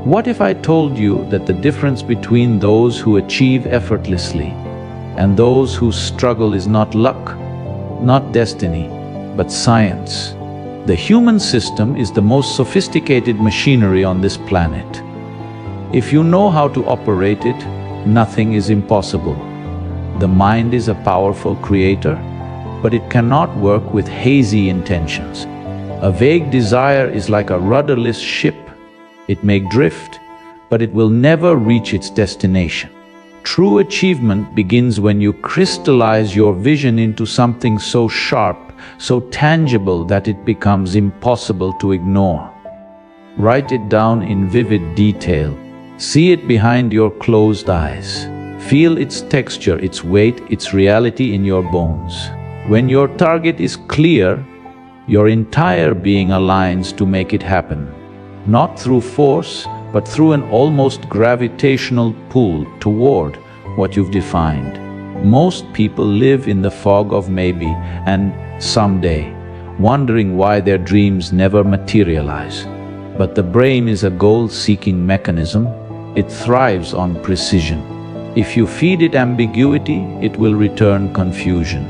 What if I told you that the difference between those who achieve effortlessly and those who struggle is not luck, not destiny, but science? The human system is the most sophisticated machinery on this planet. If you know how to operate it, nothing is impossible. The mind is a powerful creator, but it cannot work with hazy intentions. A vague desire is like a rudderless ship. It may drift, but it will never reach its destination. True achievement begins when you crystallize your vision into something so sharp, so tangible that it becomes impossible to ignore. Write it down in vivid detail. See it behind your closed eyes. Feel its texture, its weight, its reality in your bones. When your target is clear, your entire being aligns to make it happen. Not through force, but through an almost gravitational pull toward what you've defined. Most people live in the fog of maybe and someday, wondering why their dreams never materialize. But the brain is a goal-seeking mechanism. It thrives on precision. If you feed it ambiguity, it will return confusion.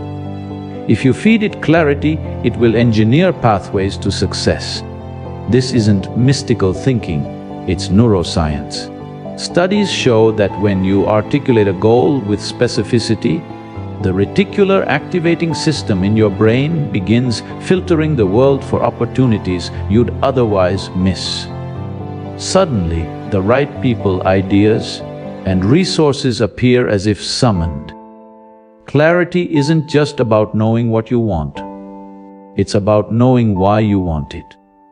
If you feed it clarity, it will engineer pathways to success. This isn't mystical thinking, it's neuroscience. Studies show that when you articulate a goal with specificity, the reticular activating system in your brain begins filtering the world for opportunities you'd otherwise miss. Suddenly, the right people, ideas, and resources appear as if summoned. Clarity isn't just about knowing what you want. It's about knowing why you want it.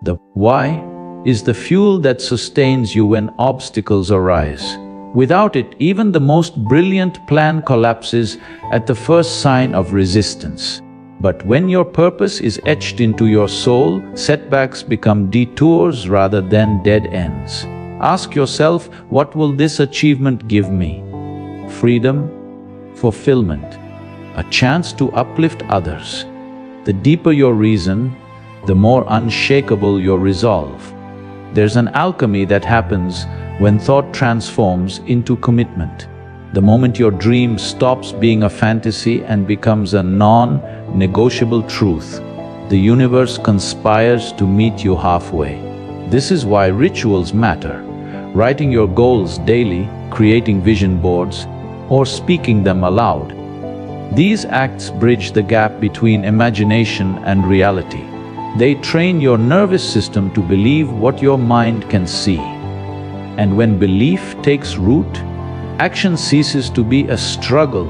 The why is the fuel that sustains you when obstacles arise. Without it, even the most brilliant plan collapses at the first sign of resistance. But when your purpose is etched into your soul, setbacks become detours rather than dead ends. Ask yourself, what will this achievement give me? Freedom, fulfillment, a chance to uplift others. The deeper your reason, the more unshakable your resolve. There's an alchemy that happens when thought transforms into commitment. The moment your dream stops being a fantasy and becomes a non-negotiable truth, the universe conspires to meet you halfway. This is why rituals matter. Writing your goals daily, creating vision boards, or speaking them aloud. These acts bridge the gap between imagination and reality. They train your nervous system to believe what your mind can see. And when belief takes root, action ceases to be a struggle.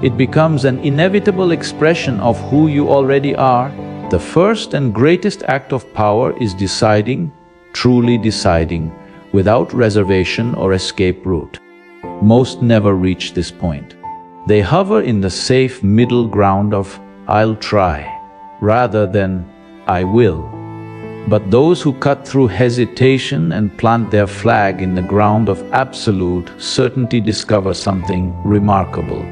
It becomes an inevitable expression of who you already are. The first and greatest act of power is deciding, truly deciding, without reservation or escape route. Most never reach this point. They hover in the safe middle ground of "I'll try," rather than "I will." But those who cut through hesitation and plant their flag in the ground of absolute certainty discover something remarkable.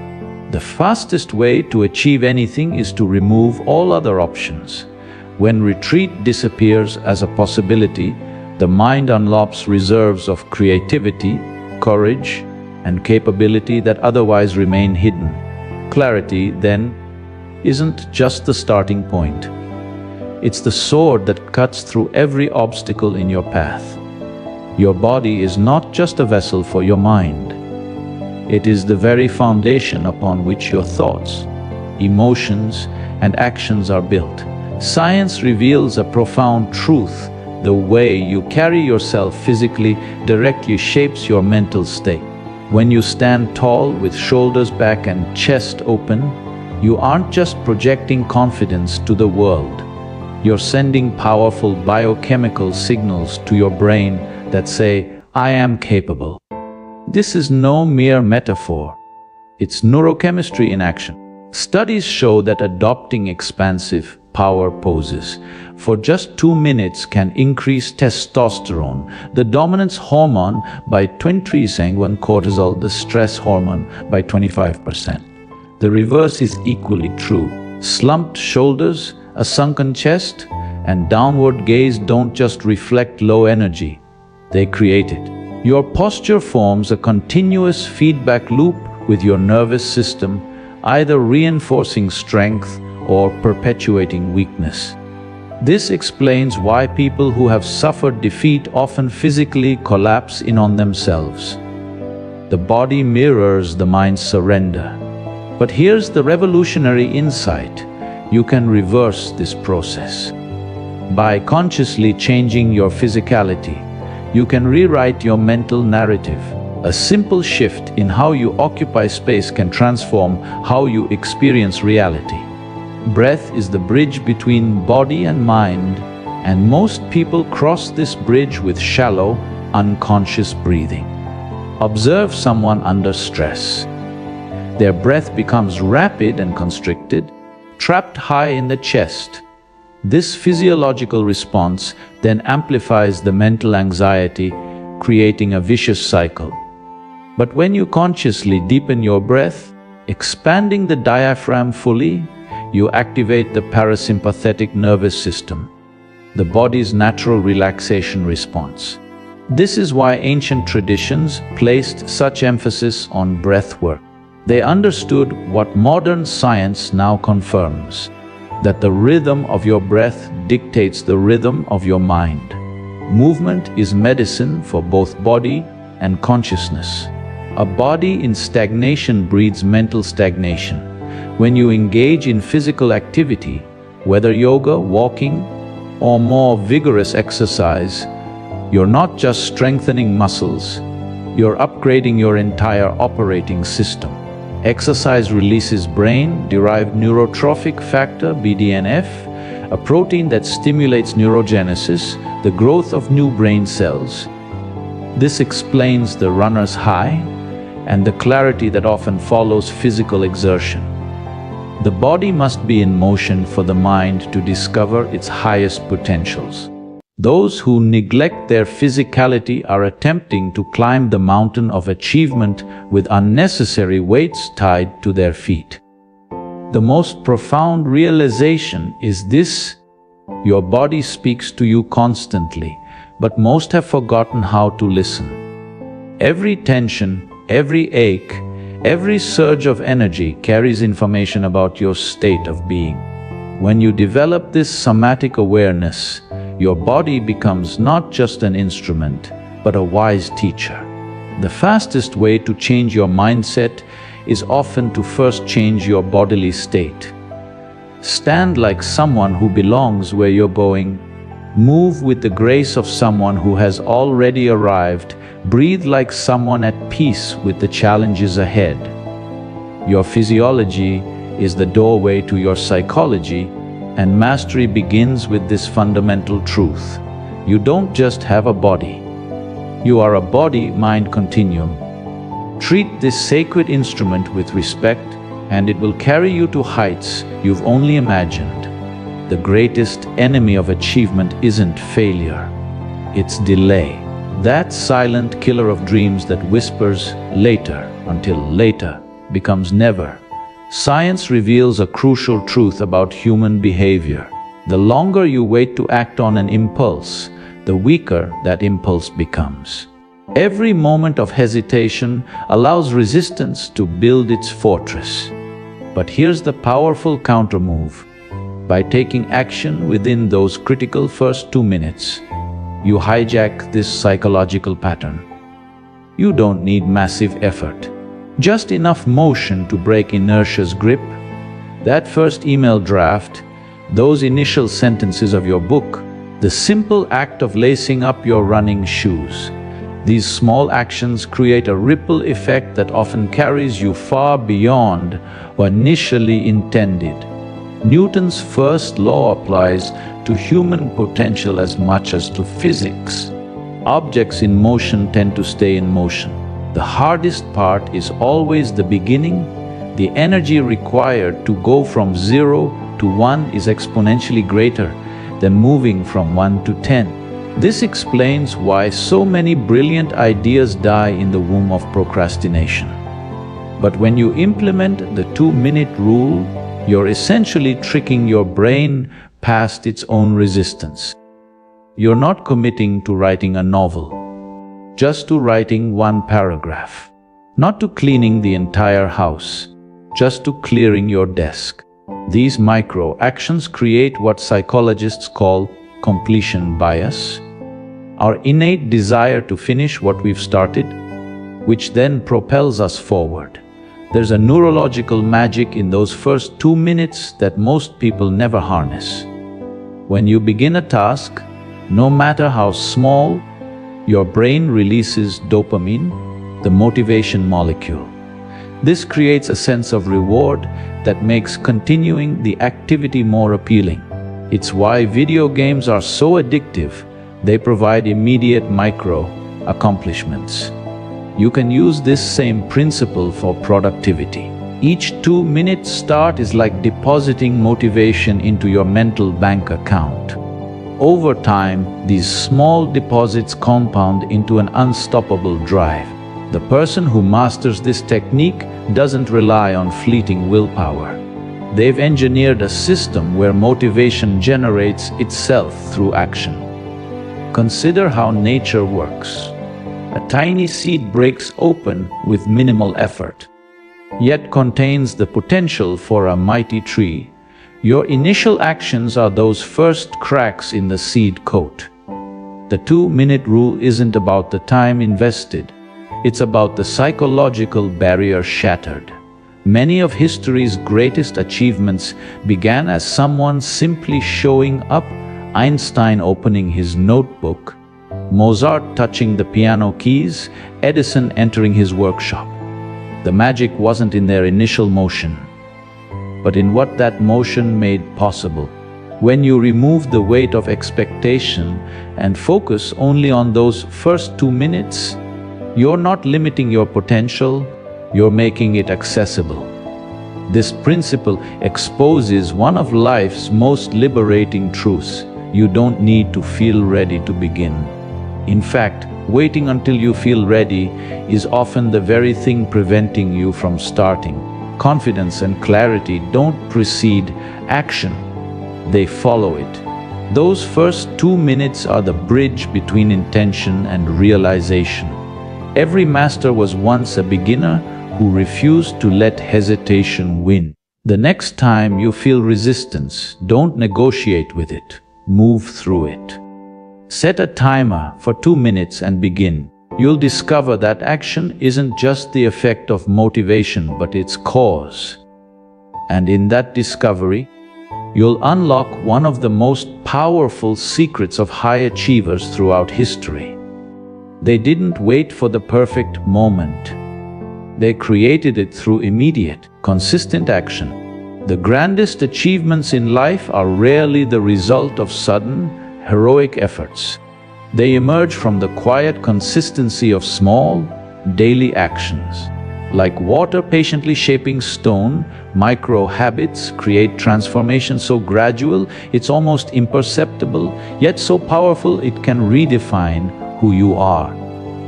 The fastest way to achieve anything is to remove all other options. When retreat disappears as a possibility, the mind unlocks reserves of creativity, courage, and capability that otherwise remain hidden. Clarity, then, isn't just the starting point. It's the sword that cuts through every obstacle in your path. Your body is not just a vessel for your mind. It is the very foundation upon which your thoughts, emotions, and actions are built. Science reveals a profound truth. The way you carry yourself physically directly shapes your mental state. When you stand tall with shoulders back and chest open, you aren't just projecting confidence to the world. You're sending powerful biochemical signals to your brain that say, "I am capable." This is no mere metaphor. It's neurochemistry in action. Studies show that adopting expansive power poses for just 2 minutes can increase testosterone, the dominance hormone, by 20% and cortisol, the stress hormone, by 25%. The reverse is equally true. Slumped shoulders, a sunken chest, and downward gaze don't just reflect low energy. they create it. Your posture forms a continuous feedback loop with your nervous system, either reinforcing strength or perpetuating weakness. This explains why people who have suffered defeat often physically collapse in on themselves. The body mirrors the mind's surrender. But here's the revolutionary insight: you can reverse this process. By consciously changing your physicality, you can rewrite your mental narrative. A simple shift in how you occupy space can transform how you experience reality. Breath is the bridge between body and mind, and most people cross this bridge with shallow, unconscious breathing. Observe someone under stress. Their breath becomes rapid and constricted, trapped high in the chest. This physiological response then amplifies the mental anxiety, creating a vicious cycle. But when you consciously deepen your breath, expanding the diaphragm fully, you activate the parasympathetic nervous system, the body's natural relaxation response. This is why ancient traditions placed such emphasis on breath work. They understood what modern science now confirms: that the rhythm of your breath dictates the rhythm of your mind. Movement is medicine for both body and consciousness. A body in stagnation breeds mental stagnation. When you engage in physical activity, whether yoga, walking, or more vigorous exercise, you're not just strengthening muscles, you're upgrading your entire operating system. Exercise releases brain-derived neurotrophic factor, BDNF, a protein that stimulates neurogenesis, the growth of new brain cells. This explains the runner's high and the clarity that often follows physical exertion. The body must be in motion for the mind to discover its highest potentials. Those who neglect their physicality are attempting to climb the mountain of achievement with unnecessary weights tied to their feet. The most profound realization is this: your body speaks to you constantly, but most have forgotten how to listen. Every tension, every ache, every surge of energy carries information about your state of being. When you develop this somatic awareness, your body becomes not just an instrument, but a wise teacher. The fastest way to change your mindset is often to first change your bodily state. Stand like someone who belongs where you're going. Move with the grace of someone who has already arrived. Breathe like someone at peace with the challenges ahead. Your physiology is the doorway to your psychology, and mastery begins with this fundamental truth: you don't just have a body. You are a body-mind continuum. Treat this sacred instrument with respect, and it will carry you to heights you've only imagined. The greatest enemy of achievement isn't failure, it's delay. That silent killer of dreams that whispers later until later becomes never. Science reveals a crucial truth about human behavior. The longer you wait to act on an impulse, the weaker that impulse becomes. Every moment of hesitation allows resistance to build its fortress. But here's the powerful countermove. By taking action within those critical first 2 minutes, you hijack this psychological pattern. You don't need massive effort, just enough motion to break inertia's grip. That first email draft, those initial sentences of your book, the simple act of lacing up your running shoes. These small actions create a ripple effect that often carries you far beyond what initially intended. Newton's first law applies to human potential as much as to physics. Objects in motion tend to stay in motion. The hardest part is always the beginning. The energy required to go from 0 to 1 is exponentially greater than moving from 1 to 10. This explains why so many brilliant ideas die in the womb of procrastination. But when you implement the 2-minute rule, you're essentially tricking your brain past its own resistance. You're not committing to writing a novel. just to writing one paragraph. Not to cleaning the entire house, just to clearing your desk. These micro actions create what psychologists call completion bias, our innate desire to finish what we've started, which then propels us forward. There's a neurological magic in those first 2 minutes that most people never harness. When you begin a task, no matter how small, your brain releases dopamine, the motivation molecule. This creates a sense of reward that makes continuing the activity more appealing. It's why video games are so addictive. They provide immediate micro accomplishments. You can use this same principle for productivity. Each 2-minute start is like depositing motivation into your mental bank account. Over time, these small deposits compound into an unstoppable drive. The person who masters this technique doesn't rely on fleeting willpower. They've engineered a system where motivation generates itself through action. Consider how nature works. A tiny seed breaks open with minimal effort, yet contains the potential for a mighty tree. Your initial actions are those first cracks in the seed coat. The 2-minute rule isn't about the time invested. It's about the psychological barrier shattered. Many of history's greatest achievements began as someone simply showing up, Einstein opening his notebook, Mozart touching the piano keys, Edison entering his workshop. The magic wasn't in their initial motion, but in what that motion made possible. When you remove the weight of expectation and focus only on those first 2 minutes, you're not limiting your potential, you're making it accessible. This principle exposes one of life's most liberating truths. You don't need to feel ready to begin. In fact, waiting until you feel ready is often the very thing preventing you from starting. Confidence and clarity don't precede action, they follow it. Those first 2 minutes are the bridge between intention and realization. Every master was once a beginner who refused to let hesitation win. The next time you feel resistance, don't negotiate with it, move through it. Set a timer for 2 minutes and begin. You'll discover that action isn't just the effect of motivation, but its cause. And in that discovery, you'll unlock one of the most powerful secrets of high achievers throughout history. They didn't wait for the perfect moment. They created it through immediate, consistent action. The grandest achievements in life are rarely the result of sudden, heroic efforts. They emerge from the quiet consistency of small, daily actions. Like water patiently shaping stone, micro habits create transformation so gradual it's almost imperceptible, yet so powerful it can redefine who you are.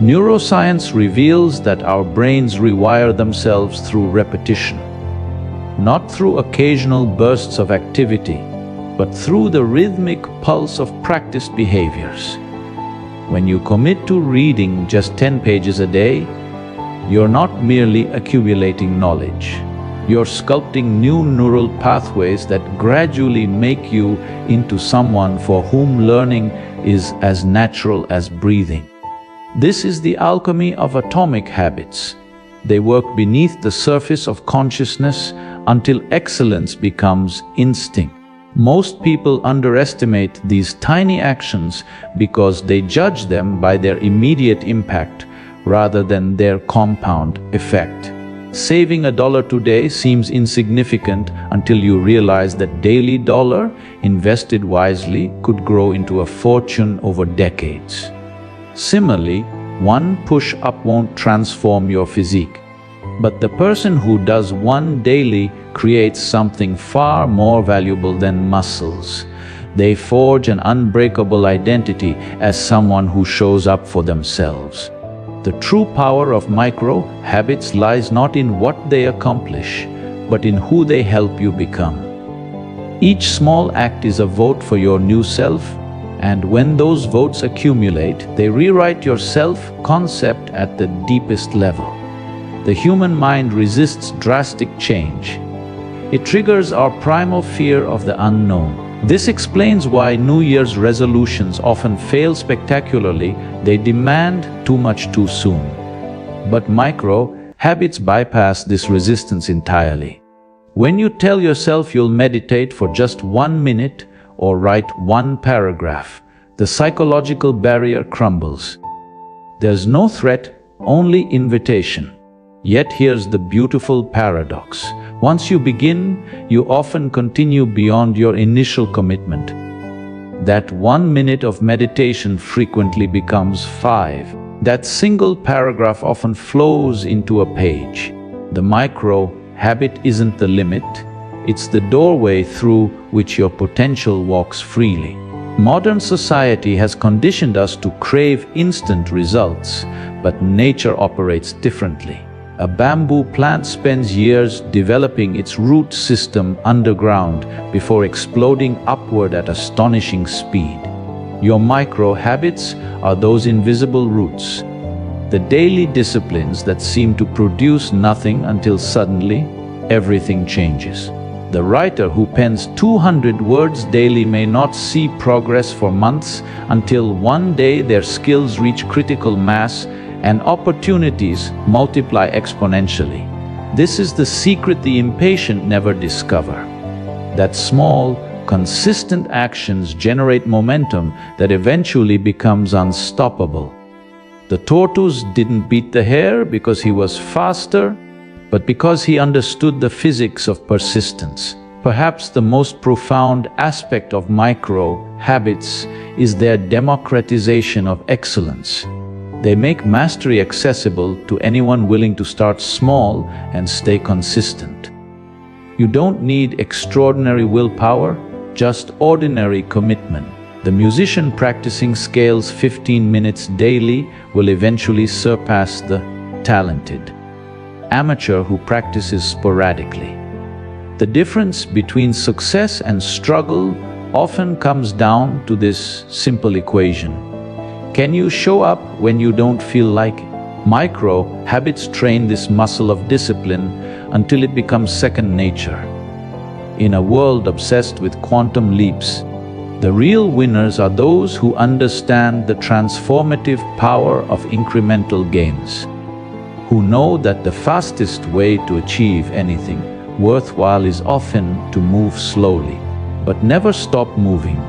Neuroscience reveals that our brains rewire themselves through repetition, not through occasional bursts of activity, but through the rhythmic pulse of practiced behaviors. When you commit to reading just 10 pages a day, you're not merely accumulating knowledge. You're sculpting new neural pathways that gradually make you into someone for whom learning is as natural as breathing. This is the alchemy of atomic habits. They work beneath the surface of consciousness until excellence becomes instinct. Most people underestimate these tiny actions because they judge them by their immediate impact rather than their compound effect. Saving $1 today seems insignificant until you realize that daily dollar invested wisely could grow into a fortune over decades. Similarly, one push-up won't transform your physique, but the person who does one daily creates something far more valuable than muscles. They forge an unbreakable identity as someone who shows up for themselves. The true power of micro habits lies not in what they accomplish, but in who they help you become. Each small act is a vote for your new self, And when those votes accumulate, they rewrite your self-concept at the deepest level. The human mind resists drastic change. It triggers our primal fear of the unknown. This explains why New Year's resolutions often fail spectacularly. They demand too much too soon. But micro habits bypass this resistance entirely. When you tell yourself you'll meditate for just 1 minute or write 1 paragraph, the psychological barrier crumbles. There's no threat, only invitation. Yet here's the beautiful paradox. Once you begin, you often continue beyond your initial commitment. That 1 minute of meditation frequently becomes 5. That single paragraph often flows into a page. The micro habit isn't the limit, it's the doorway through which your potential walks freely. Modern society has conditioned us to crave instant results, but nature operates differently. A bamboo plant spends years developing its root system underground before exploding upward at astonishing speed. Your micro habits are those invisible roots, the daily disciplines that seem to produce nothing until suddenly everything changes. The writer who pens 200 words daily may not see progress for months until one day their skills reach critical mass and opportunities multiply exponentially. This is the secret the impatient never discover. That small, consistent actions generate momentum that eventually becomes unstoppable. The tortoise didn't beat the hare because he was faster, but because he understood the physics of persistence. Perhaps the most profound aspect of micro habits is their democratization of excellence. They make mastery accessible to anyone willing to start small and stay consistent. You don't need extraordinary willpower, just ordinary commitment. The musician practicing scales 15 minutes daily will eventually surpass the talented amateur who practices sporadically. The difference between success and struggle often comes down to this simple equation. Can you show up when you don't feel like it? Micro habits train this muscle of discipline until it becomes second nature. In a world obsessed with quantum leaps, the real winners are those who understand the transformative power of incremental gains, who know that the fastest way to achieve anything worthwhile is often to move slowly, but never stop moving.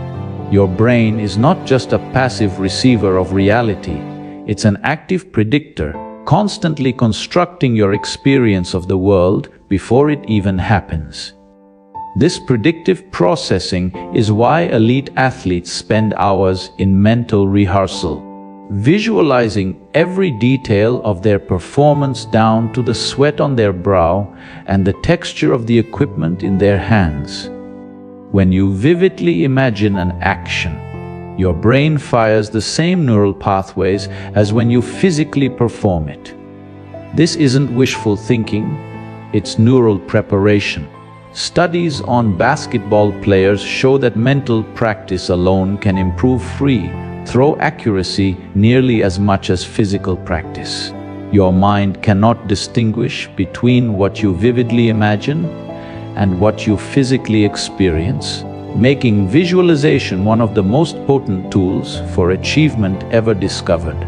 Your brain is not just a passive receiver of reality, it's an active predictor, constantly constructing your experience of the world before it even happens. This predictive processing is why elite athletes spend hours in mental rehearsal, visualizing every detail of their performance down to the sweat on their brow and the texture of the equipment in their hands. When you vividly imagine an action, your brain fires the same neural pathways as when you physically perform it. This isn't wishful thinking, it's neural preparation. Studies on basketball players show that mental practice alone can improve free throw accuracy nearly as much as physical practice. Your mind cannot distinguish between what you vividly imagine and what you physically experience, making visualization one of the most potent tools for achievement ever discovered.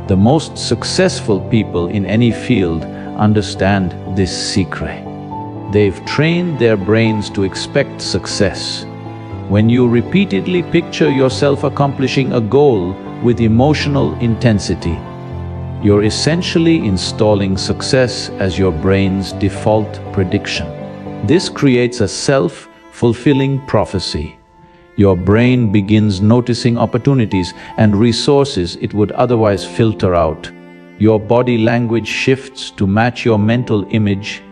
The most successful people in any field understand this secret. They've trained their brains to expect success. When you repeatedly picture yourself accomplishing a goal with emotional intensity, you're essentially installing success as your brain's default prediction. This creates a self-fulfilling prophecy. Your brain begins noticing opportunities and resources it would otherwise filter out. Your body language shifts to match your mental image,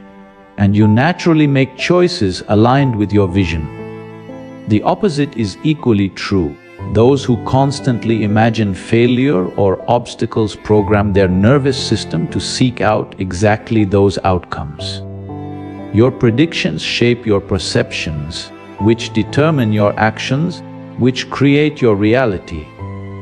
and you naturally make choices aligned with your vision. The opposite is equally true. Those who constantly imagine failure or obstacles program their nervous system to seek out exactly those outcomes. Your predictions shape your perceptions, which determine your actions, which create your reality.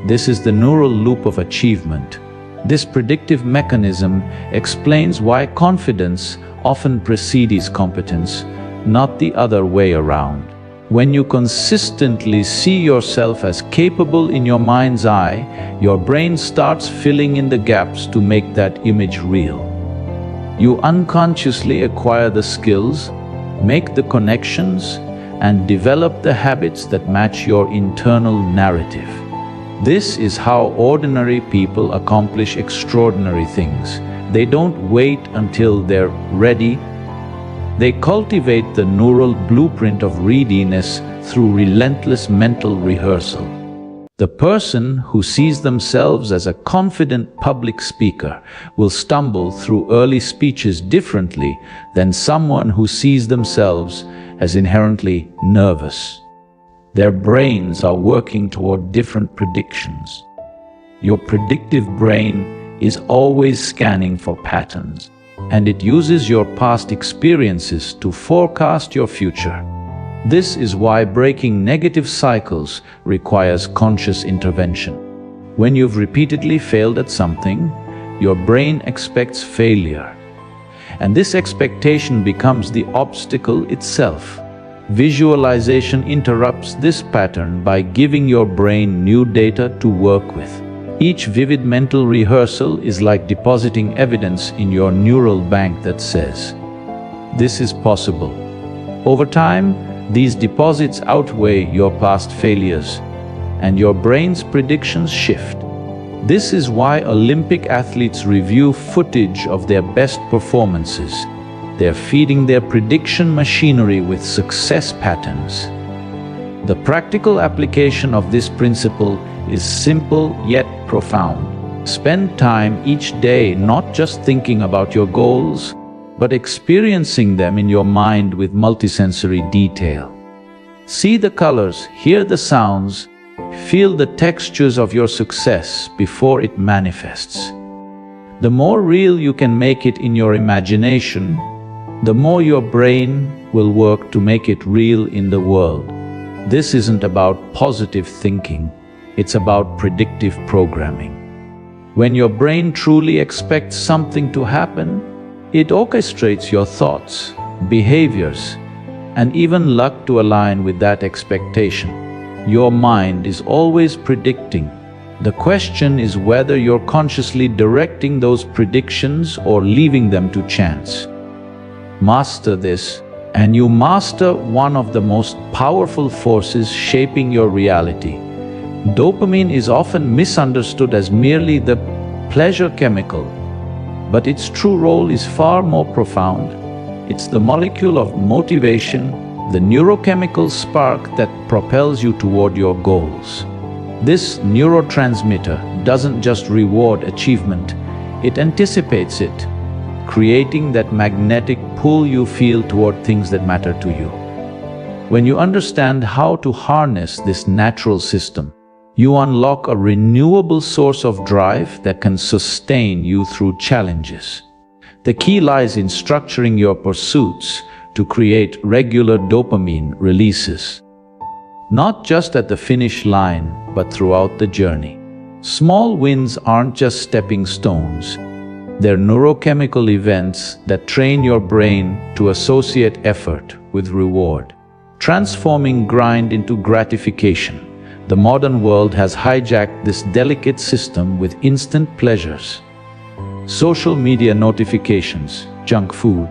This is the neural loop of achievement. This predictive mechanism explains why confidence often precedes competence, not the other way around. When you consistently see yourself as capable in your mind's eye, your brain starts filling in the gaps to make that image real. You unconsciously acquire the skills, make the connections, and develop the habits that match your internal narrative. This is how ordinary people accomplish extraordinary things. They don't wait until they're ready. They cultivate the neural blueprint of readiness through relentless mental rehearsal. The person who sees themselves as a confident public speaker will stumble through early speeches differently than someone who sees themselves as inherently nervous. Their brains are working toward different predictions. Your predictive brain is always scanning for patterns, and it uses your past experiences to forecast your future. This is why breaking negative cycles requires conscious intervention. When you've repeatedly failed at something, your brain expects failure. And this expectation becomes the obstacle itself. Visualization interrupts this pattern by giving your brain new data to work with. Each vivid mental rehearsal is like depositing evidence in your neural bank that says, "This is possible." Over time, these deposits outweigh your past failures, and your brain's predictions shift. This is why Olympic athletes review footage of their best performances. They're feeding their prediction machinery with success patterns. The practical application of this principle is simple yet profound. Spend time each day not just thinking about your goals, but experiencing them in your mind with multisensory detail. See the colors, hear the sounds, feel the textures of your success before it manifests. The more real you can make it in your imagination, the more your brain will work to make it real in the world. This isn't about positive thinking, it's about predictive programming. When your brain truly expects something to happen, it orchestrates your thoughts, behaviors, and even luck to align with that expectation. Your mind is always predicting. The question is whether you're consciously directing those predictions or leaving them to chance. Master this, and you master one of the most powerful forces shaping your reality. Dopamine is often misunderstood as merely the pleasure chemical, but its true role is far more profound. It's the molecule of motivation, the neurochemical spark that propels you toward your goals. This neurotransmitter doesn't just reward achievement, it anticipates it, creating that magnetic pull you feel toward things that matter to you. When you understand how to harness this natural system, you unlock a renewable source of drive that can sustain you through challenges. The key lies in structuring your pursuits to create regular dopamine releases. Not just at the finish line, but throughout the journey. Small wins aren't just stepping stones. They're neurochemical events that train your brain to associate effort with reward, transforming grind into gratification. The modern world has hijacked this delicate system with instant pleasures. Social media notifications, junk food,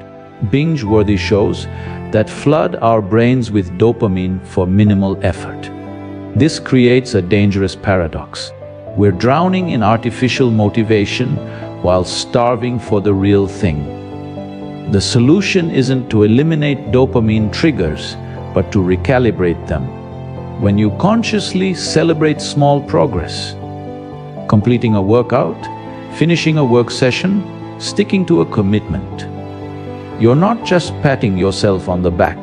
binge-worthy shows that flood our brains with dopamine for minimal effort. This creates a dangerous paradox. We're drowning in artificial motivation while starving for the real thing. The solution isn't to eliminate dopamine triggers, but to recalibrate them. When you consciously celebrate small progress, completing a workout, finishing a work session, sticking to a commitment, you're not just patting yourself on the back,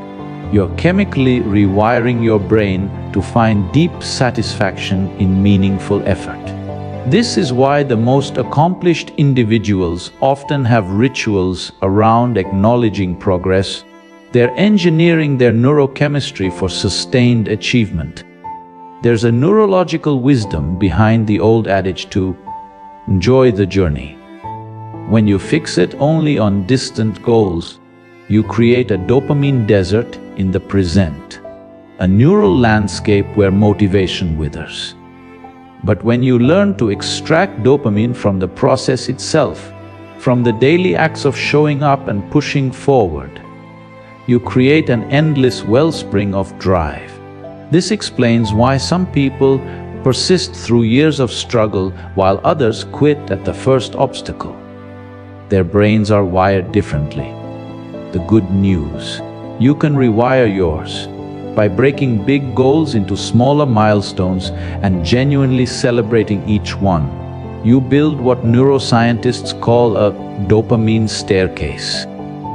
you're chemically rewiring your brain to find deep satisfaction in meaningful effort. This is why the most accomplished individuals often have rituals around acknowledging progress. They're engineering their neurochemistry for sustained achievement. There's a neurological wisdom behind the old adage to enjoy the journey. When you fixate only on distant goals, you create a dopamine desert in the present, a neural landscape where motivation withers. But when you learn to extract dopamine from the process itself, from the daily acts of showing up and pushing forward, you create an endless wellspring of drive. This explains why some people persist through years of struggle while others quit at the first obstacle. Their brains are wired differently. The good news: you can rewire yours. By breaking big goals into smaller milestones and genuinely celebrating each one, you build what neuroscientists call a dopamine staircase,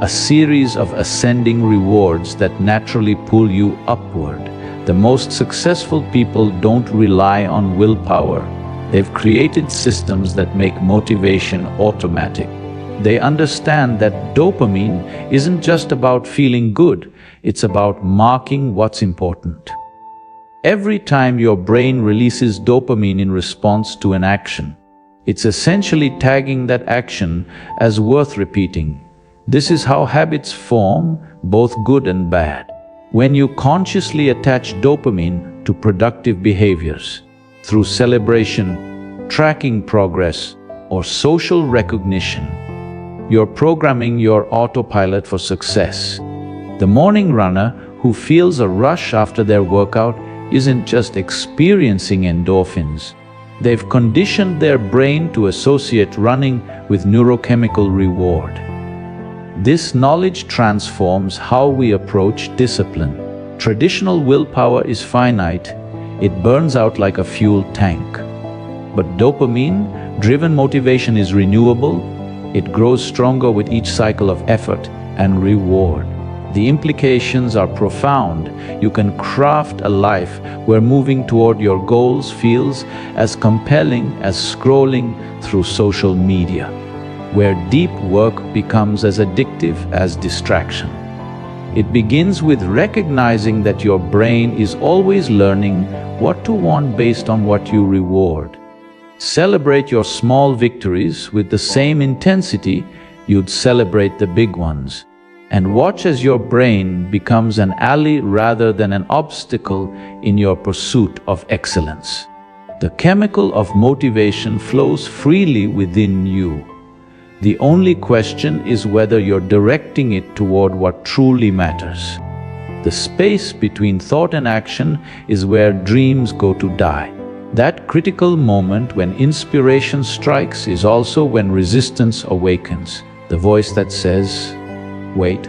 a series of ascending rewards that naturally pull you upward. The most successful people don't rely on willpower. They've created systems that make motivation automatic. They understand that dopamine isn't just about feeling good, it's about marking what's important. Every time your brain releases dopamine in response to an action, it's essentially tagging that action as worth repeating. This is how habits form, both good and bad. When you consciously attach dopamine to productive behaviors, through celebration, tracking progress, or social recognition, you're programming your autopilot for success. The morning runner who feels a rush after their workout isn't just experiencing endorphins. They've conditioned their brain to associate running with neurochemical reward. This knowledge transforms how we approach discipline. Traditional willpower is finite, it burns out like a fuel tank. But dopamine-driven motivation is renewable, it grows stronger with each cycle of effort and reward. The implications are profound. You can craft a life where moving toward your goals feels as compelling as scrolling through social media, where deep work becomes as addictive as distraction. It begins with recognizing that your brain is always learning what to want based on what you reward. Celebrate your small victories with the same intensity you'd celebrate the big ones, and watch as your brain becomes an ally rather than an obstacle in your pursuit of excellence. The chemical of motivation flows freely within you. The only question is whether you're directing it toward what truly matters. The space between thought and action is where dreams go to die. That critical moment when inspiration strikes is also when resistance awakens. The voice that says, wait,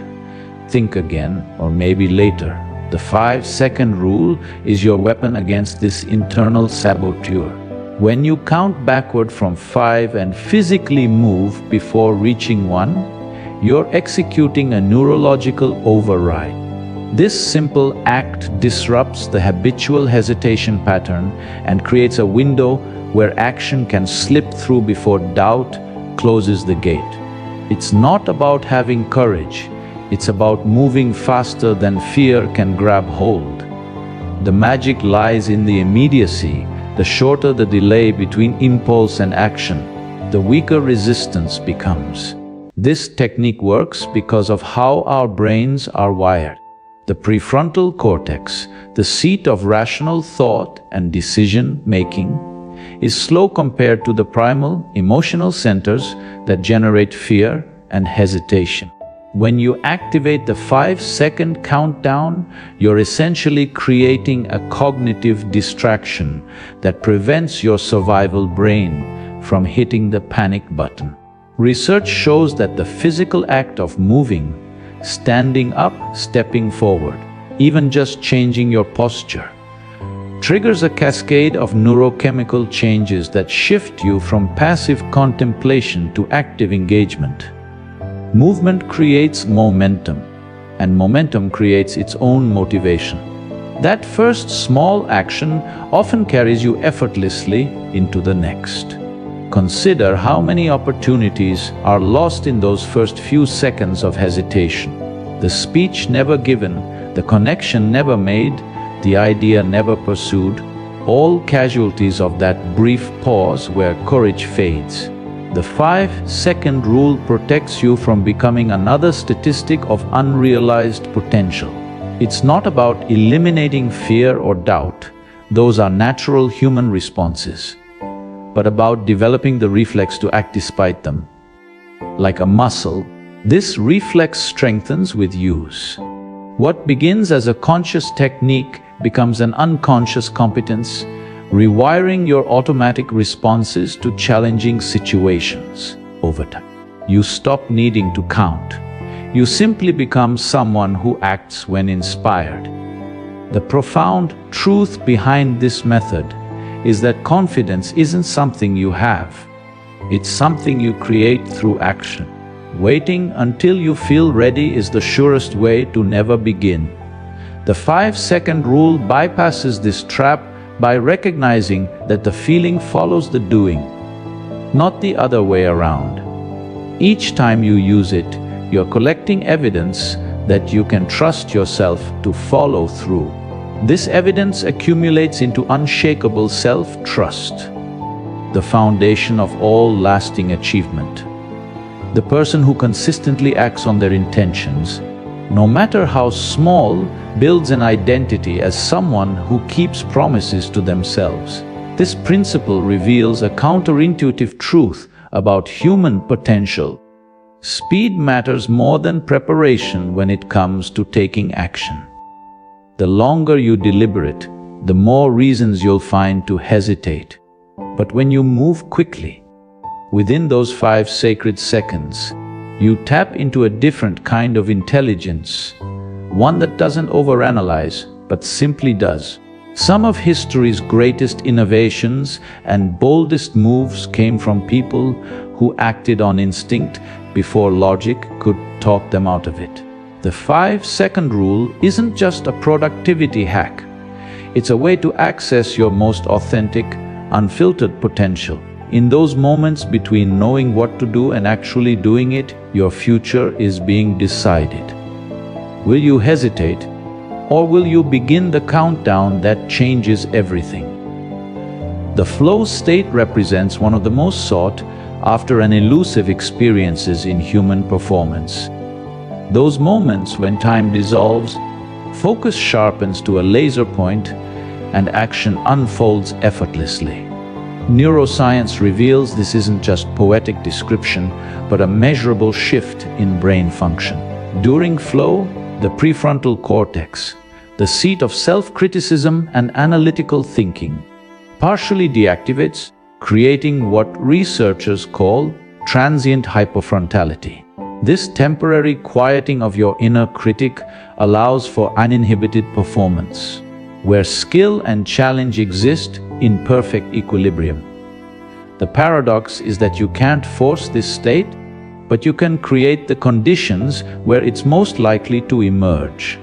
think again, or maybe later. The 5-second rule is your weapon against this internal saboteur. When you count backward from 5 and physically move before reaching 1, you're executing a neurological override. This simple act disrupts the habitual hesitation pattern and creates a window where action can slip through before doubt closes the gate. It's not about having courage, it's about moving faster than fear can grab hold. The magic lies in the immediacy. The shorter the delay between impulse and action, the weaker resistance becomes. This technique works because of how our brains are wired. The prefrontal cortex, the seat of rational thought and decision-making, is slow compared to the primal, emotional centers that generate fear and hesitation. When you activate the 5-second countdown, you're essentially creating a cognitive distraction that prevents your survival brain from hitting the panic button. Research shows that the physical act of moving, standing up, stepping forward, even just changing your posture, triggers a cascade of neurochemical changes that shift you from passive contemplation to active engagement. Movement creates momentum, and momentum creates its own motivation. That first small action often carries you effortlessly into the next. Consider how many opportunities are lost in those first few seconds of hesitation. The speech never given, the connection never made, the idea never pursued, all casualties of that brief pause where courage fades. The 5-second rule protects you from becoming another statistic of unrealized potential. It's not about eliminating fear or doubt, those are natural human responses, but about developing the reflex to act despite them. Like a muscle, this reflex strengthens with use. What begins as a conscious technique becomes an unconscious competence, rewiring your automatic responses to challenging situations over time. You stop needing to count. You simply become someone who acts when inspired. The profound truth behind this method is that confidence isn't something you have. It's something you create through action. Waiting until you feel ready is the surest way to never begin. The 5-second rule bypasses this trap by recognizing that the feeling follows the doing, not the other way around. Each time you use it, you're collecting evidence that you can trust yourself to follow through. This evidence accumulates into unshakable self-trust, the foundation of all lasting achievement. The person who consistently acts on their intentions, no matter how small, builds an identity as someone who keeps promises to themselves. This principle reveals a counterintuitive truth about human potential. Speed matters more than preparation when it comes to taking action. The longer you deliberate, the more reasons you'll find to hesitate. But when you move quickly, within those 5 sacred seconds, you tap into a different kind of intelligence, one that doesn't overanalyze, but simply does. Some of history's greatest innovations and boldest moves came from people who acted on instinct before logic could talk them out of it. The 5-second rule isn't just a productivity hack. It's a way to access your most authentic, unfiltered potential. In those moments between knowing what to do and actually doing it, your future is being decided. Will you hesitate, or will you begin the countdown that changes everything? The flow state represents one of the most sought after and elusive experiences in human performance. Those moments when time dissolves, focus sharpens to a laser point, and action unfolds effortlessly. Neuroscience reveals this isn't just poetic description, but a measurable shift in brain function. During flow, the prefrontal cortex, the seat of self-criticism and analytical thinking, partially deactivates, creating what researchers call transient hypofrontality. This temporary quieting of your inner critic allows for uninhibited performance, where skill and challenge exist in perfect equilibrium. The paradox is that you can't force this state, but you can create the conditions where it's most likely to emerge.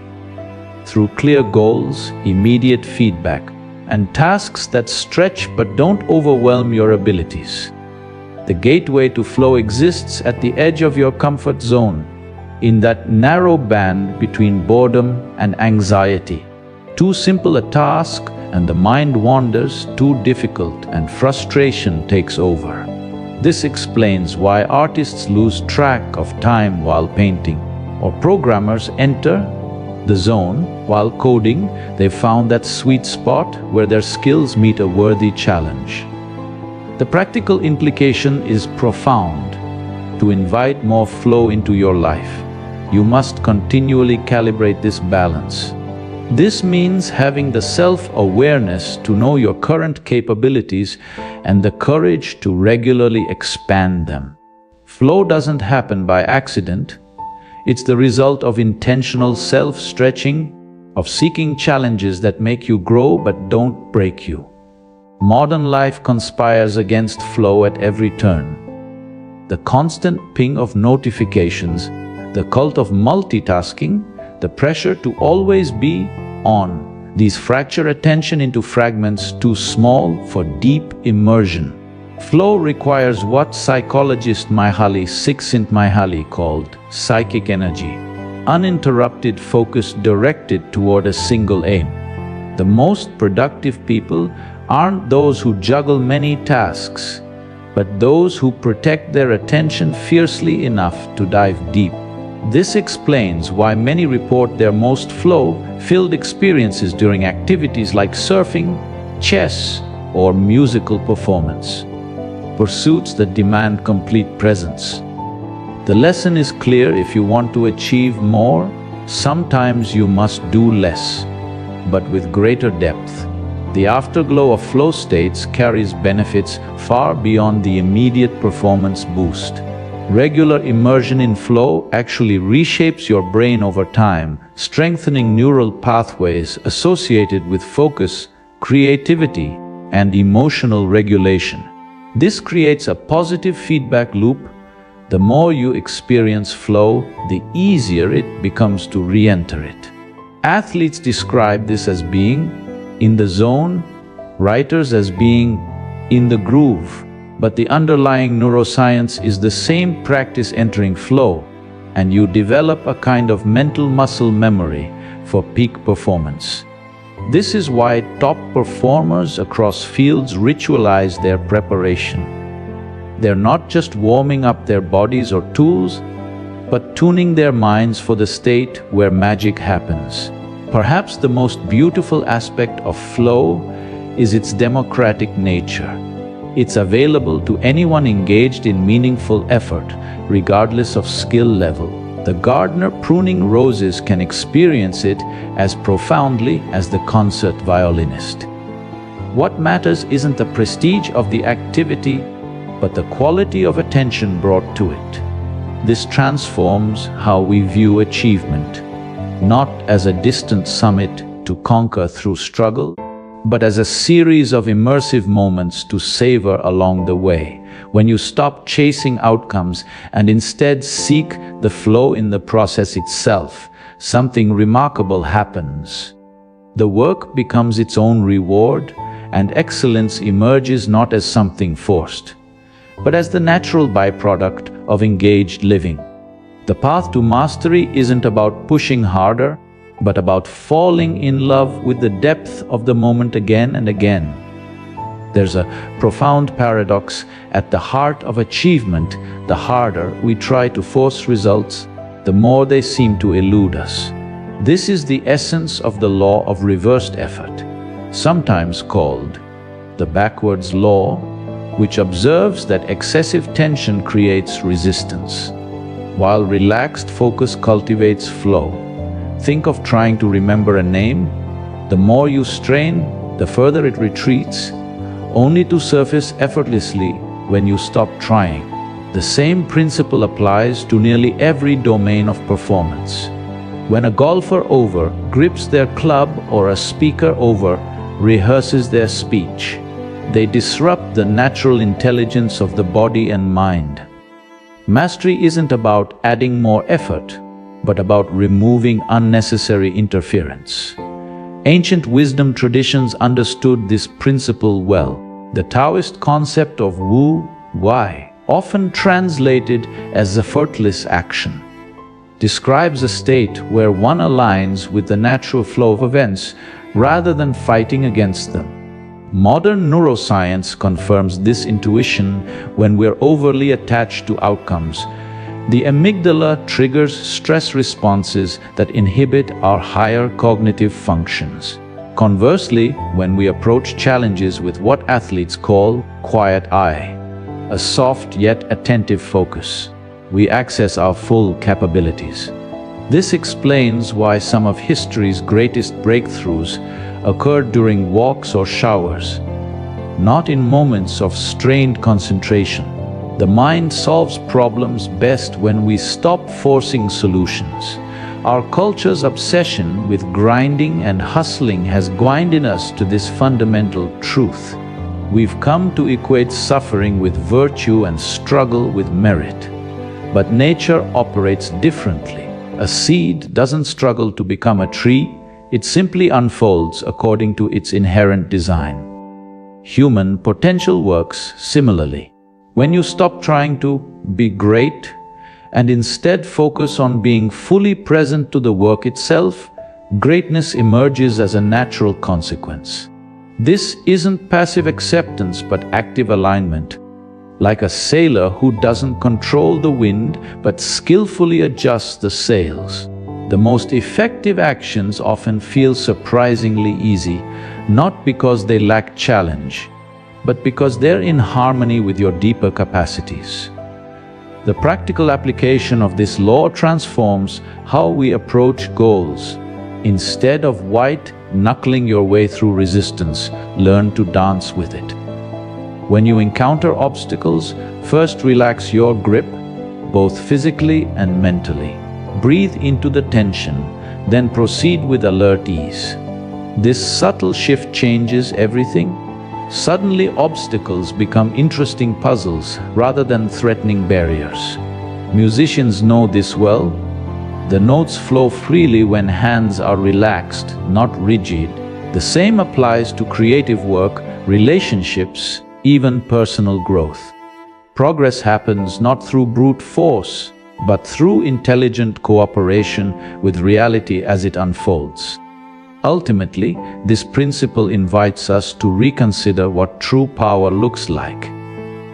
Through clear goals, immediate feedback, and tasks that stretch but don't overwhelm your abilities. The gateway to flow exists at the edge of your comfort zone, in that narrow band between boredom and anxiety. Too simple a task, and the mind wanders; too difficult, and frustration takes over. This explains why artists lose track of time while painting, or programmers enter the zone while coding. They've found that sweet spot where their skills meet a worthy challenge. The practical implication is profound. To invite more flow into your life, you must continually calibrate this balance. This means having the self-awareness to know your current capabilities and the courage to regularly expand them. Flow doesn't happen by accident. It's the result of intentional self-stretching, of seeking challenges that make you grow but don't break you. Modern life conspires against flow at every turn. The constant ping of notifications, the cult of multitasking, the pressure to always be on. These fracture attention into fragments too small for deep immersion. Flow requires what psychologist Mihaly Csikszentmihalyi called psychic energy, uninterrupted focus directed toward a single aim. The most productive people aren't those who juggle many tasks, but those who protect their attention fiercely enough to dive deep. This explains why many report their most flow-filled experiences during activities like surfing, chess, or musical performance, pursuits that demand complete presence. The lesson is clear: if you want to achieve more, sometimes you must do less, but with greater depth. The afterglow of flow states carries benefits far beyond the immediate performance boost. Regular immersion in flow actually reshapes your brain over time, strengthening neural pathways associated with focus, creativity, and emotional regulation. This creates a positive feedback loop. The more you experience flow, the easier it becomes to re-enter it. Athletes describe this as being in the zone, writers as being in the groove, but the underlying neuroscience is the same: practice entering flow, and you develop a kind of mental muscle memory for peak performance. This is why top performers across fields ritualize their preparation. They're not just warming up their bodies or tools, but tuning their minds for the state where magic happens. Perhaps the most beautiful aspect of flow is its democratic nature. It's available to anyone engaged in meaningful effort, regardless of skill level. The gardener pruning roses can experience it as profoundly as the concert violinist. What matters isn't the prestige of the activity, but the quality of attention brought to it. This transforms how we view achievement, not as a distant summit to conquer through struggle, but as a series of immersive moments to savor along the way. When you stop chasing outcomes and instead seek the flow in the process itself, something remarkable happens. The work becomes its own reward, and excellence emerges not as something forced, but as the natural byproduct of engaged living. The path to mastery isn't about pushing harder, but about falling in love with the depth of the moment again and again. There's a profound paradox: at the heart of achievement, the harder we try to force results, the more they seem to elude us. This is the essence of the law of reversed effort, sometimes called the backwards law, which observes that excessive tension creates resistance, while relaxed focus cultivates flow. Think of trying to remember a name. The more you strain, the further it retreats, only to surface effortlessly when you stop trying. The same principle applies to nearly every domain of performance. When a golfer grips their club or a speaker rehearses their speech, they disrupt the natural intelligence of the body and mind. Mastery isn't about adding more effort, but about removing unnecessary interference. Ancient wisdom traditions understood this principle well. The Taoist concept of Wu Wei, often translated as effortless action, describes a state where one aligns with the natural flow of events rather than fighting against them. Modern neuroscience confirms this intuition. When we're overly attached to outcomes, the amygdala triggers stress responses that inhibit our higher cognitive functions. Conversely, when we approach challenges with what athletes call quiet eye, a soft yet attentive focus, we access our full capabilities. This explains why some of history's greatest breakthroughs occurred during walks or showers, not in moments of strained concentration. The mind solves problems best when we stop forcing solutions. Our culture's obsession with grinding and hustling has blinded us to this fundamental truth. We've come to equate suffering with virtue and struggle with merit. But nature operates differently. A seed doesn't struggle to become a tree, it simply unfolds according to its inherent design. Human potential works similarly. When you stop trying to be great and instead focus on being fully present to the work itself, greatness emerges as a natural consequence. This isn't passive acceptance but active alignment, like a sailor who doesn't control the wind but skillfully adjusts the sails. The most effective actions often feel surprisingly easy, not because they lack challenge, but because they're in harmony with your deeper capacities. The practical application of this law transforms how we approach goals. Instead of white-knuckling your way through resistance, learn to dance with it. When you encounter obstacles, first relax your grip, both physically and mentally. Breathe into the tension, then proceed with alert ease. This subtle shift changes everything. Suddenly, obstacles become interesting puzzles rather than threatening barriers. Musicians know this well. The notes flow freely when hands are relaxed, not rigid. The same applies to creative work, relationships, even personal growth. Progress happens not through brute force, but through intelligent cooperation with reality as it unfolds. Ultimately, this principle invites us to reconsider what true power looks like.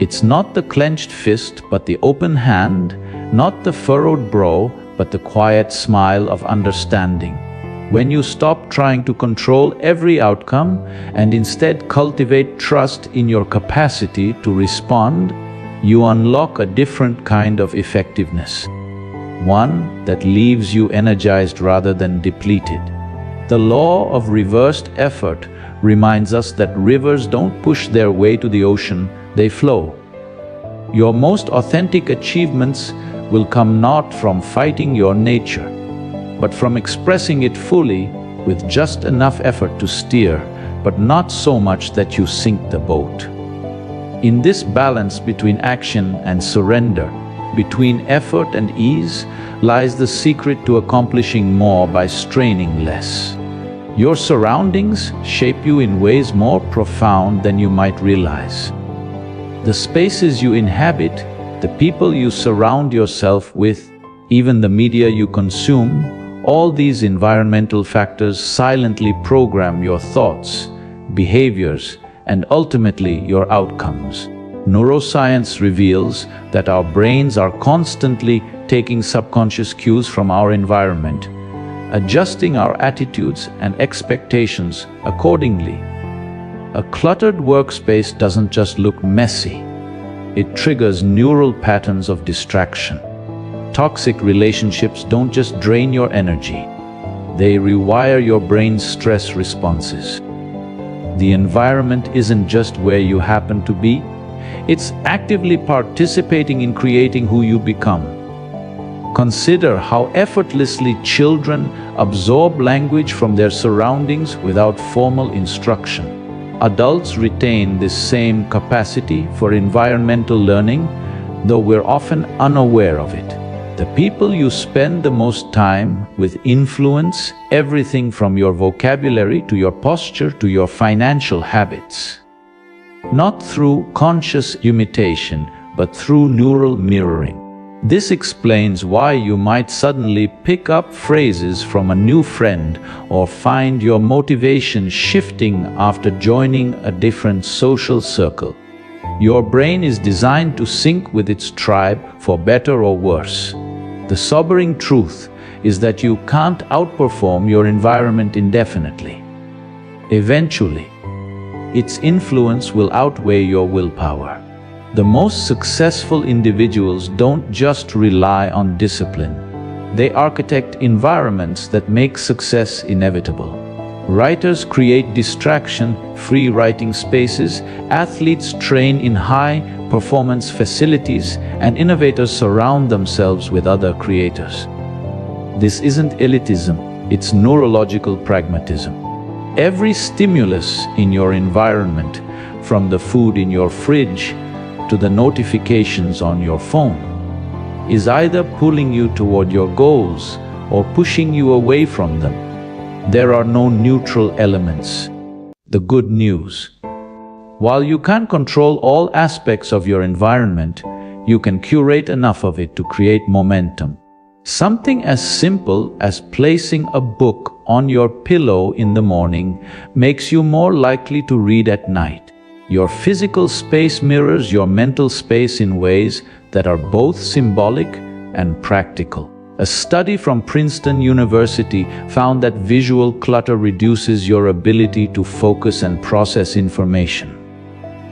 It's not the clenched fist, but the open hand, not the furrowed brow, but the quiet smile of understanding. When you stop trying to control every outcome and instead cultivate trust in your capacity to respond, you unlock a different kind of effectiveness. One that leaves you energized rather than depleted. The law of reversed effort reminds us that rivers don't push their way to the ocean, they flow. Your most authentic achievements will come not from fighting your nature, but from expressing it fully with just enough effort to steer, but not so much that you sink the boat. In this balance between action and surrender, between effort and ease, lies the secret to accomplishing more by straining less. Your surroundings shape you in ways more profound than you might realize. The spaces you inhabit, the people you surround yourself with, even the media you consume, all these environmental factors silently program your thoughts, behaviors, and ultimately your outcomes. Neuroscience reveals that our brains are constantly taking subconscious cues from our environment, adjusting our attitudes and expectations accordingly. A cluttered workspace doesn't just look messy, it triggers neural patterns of distraction. Toxic relationships don't just drain your energy, they rewire your brain's stress responses. The environment isn't just where you happen to be, it's actively participating in creating who you become. Consider how effortlessly children absorb language from their surroundings without formal instruction. Adults retain this same capacity for environmental learning, though we're often unaware of it. The people you spend the most time with influence everything from your vocabulary to your posture to your financial habits. Not through conscious imitation, but through neural mirroring. This explains why you might suddenly pick up phrases from a new friend or find your motivation shifting after joining a different social circle. Your brain is designed to sync with its tribe for better or worse. The sobering truth is that you can't outperform your environment indefinitely. Eventually, its influence will outweigh your willpower. The most successful individuals don't just rely on discipline. They architect environments that make success inevitable. Writers create distraction-free writing spaces, athletes train in high-performance facilities, and innovators surround themselves with other creators. This isn't elitism, it's neurological pragmatism. Every stimulus in your environment, from the food in your fridge to the notifications on your phone, is either pulling you toward your goals or pushing you away from them. There are no neutral elements. The good news: while you can't control all aspects of your environment, you can curate enough of it to create momentum. Something as simple as placing a book on your pillow in the morning makes you more likely to read at night. Your physical space mirrors your mental space in ways that are both symbolic and practical. A study from Princeton University found that visual clutter reduces your ability to focus and process information.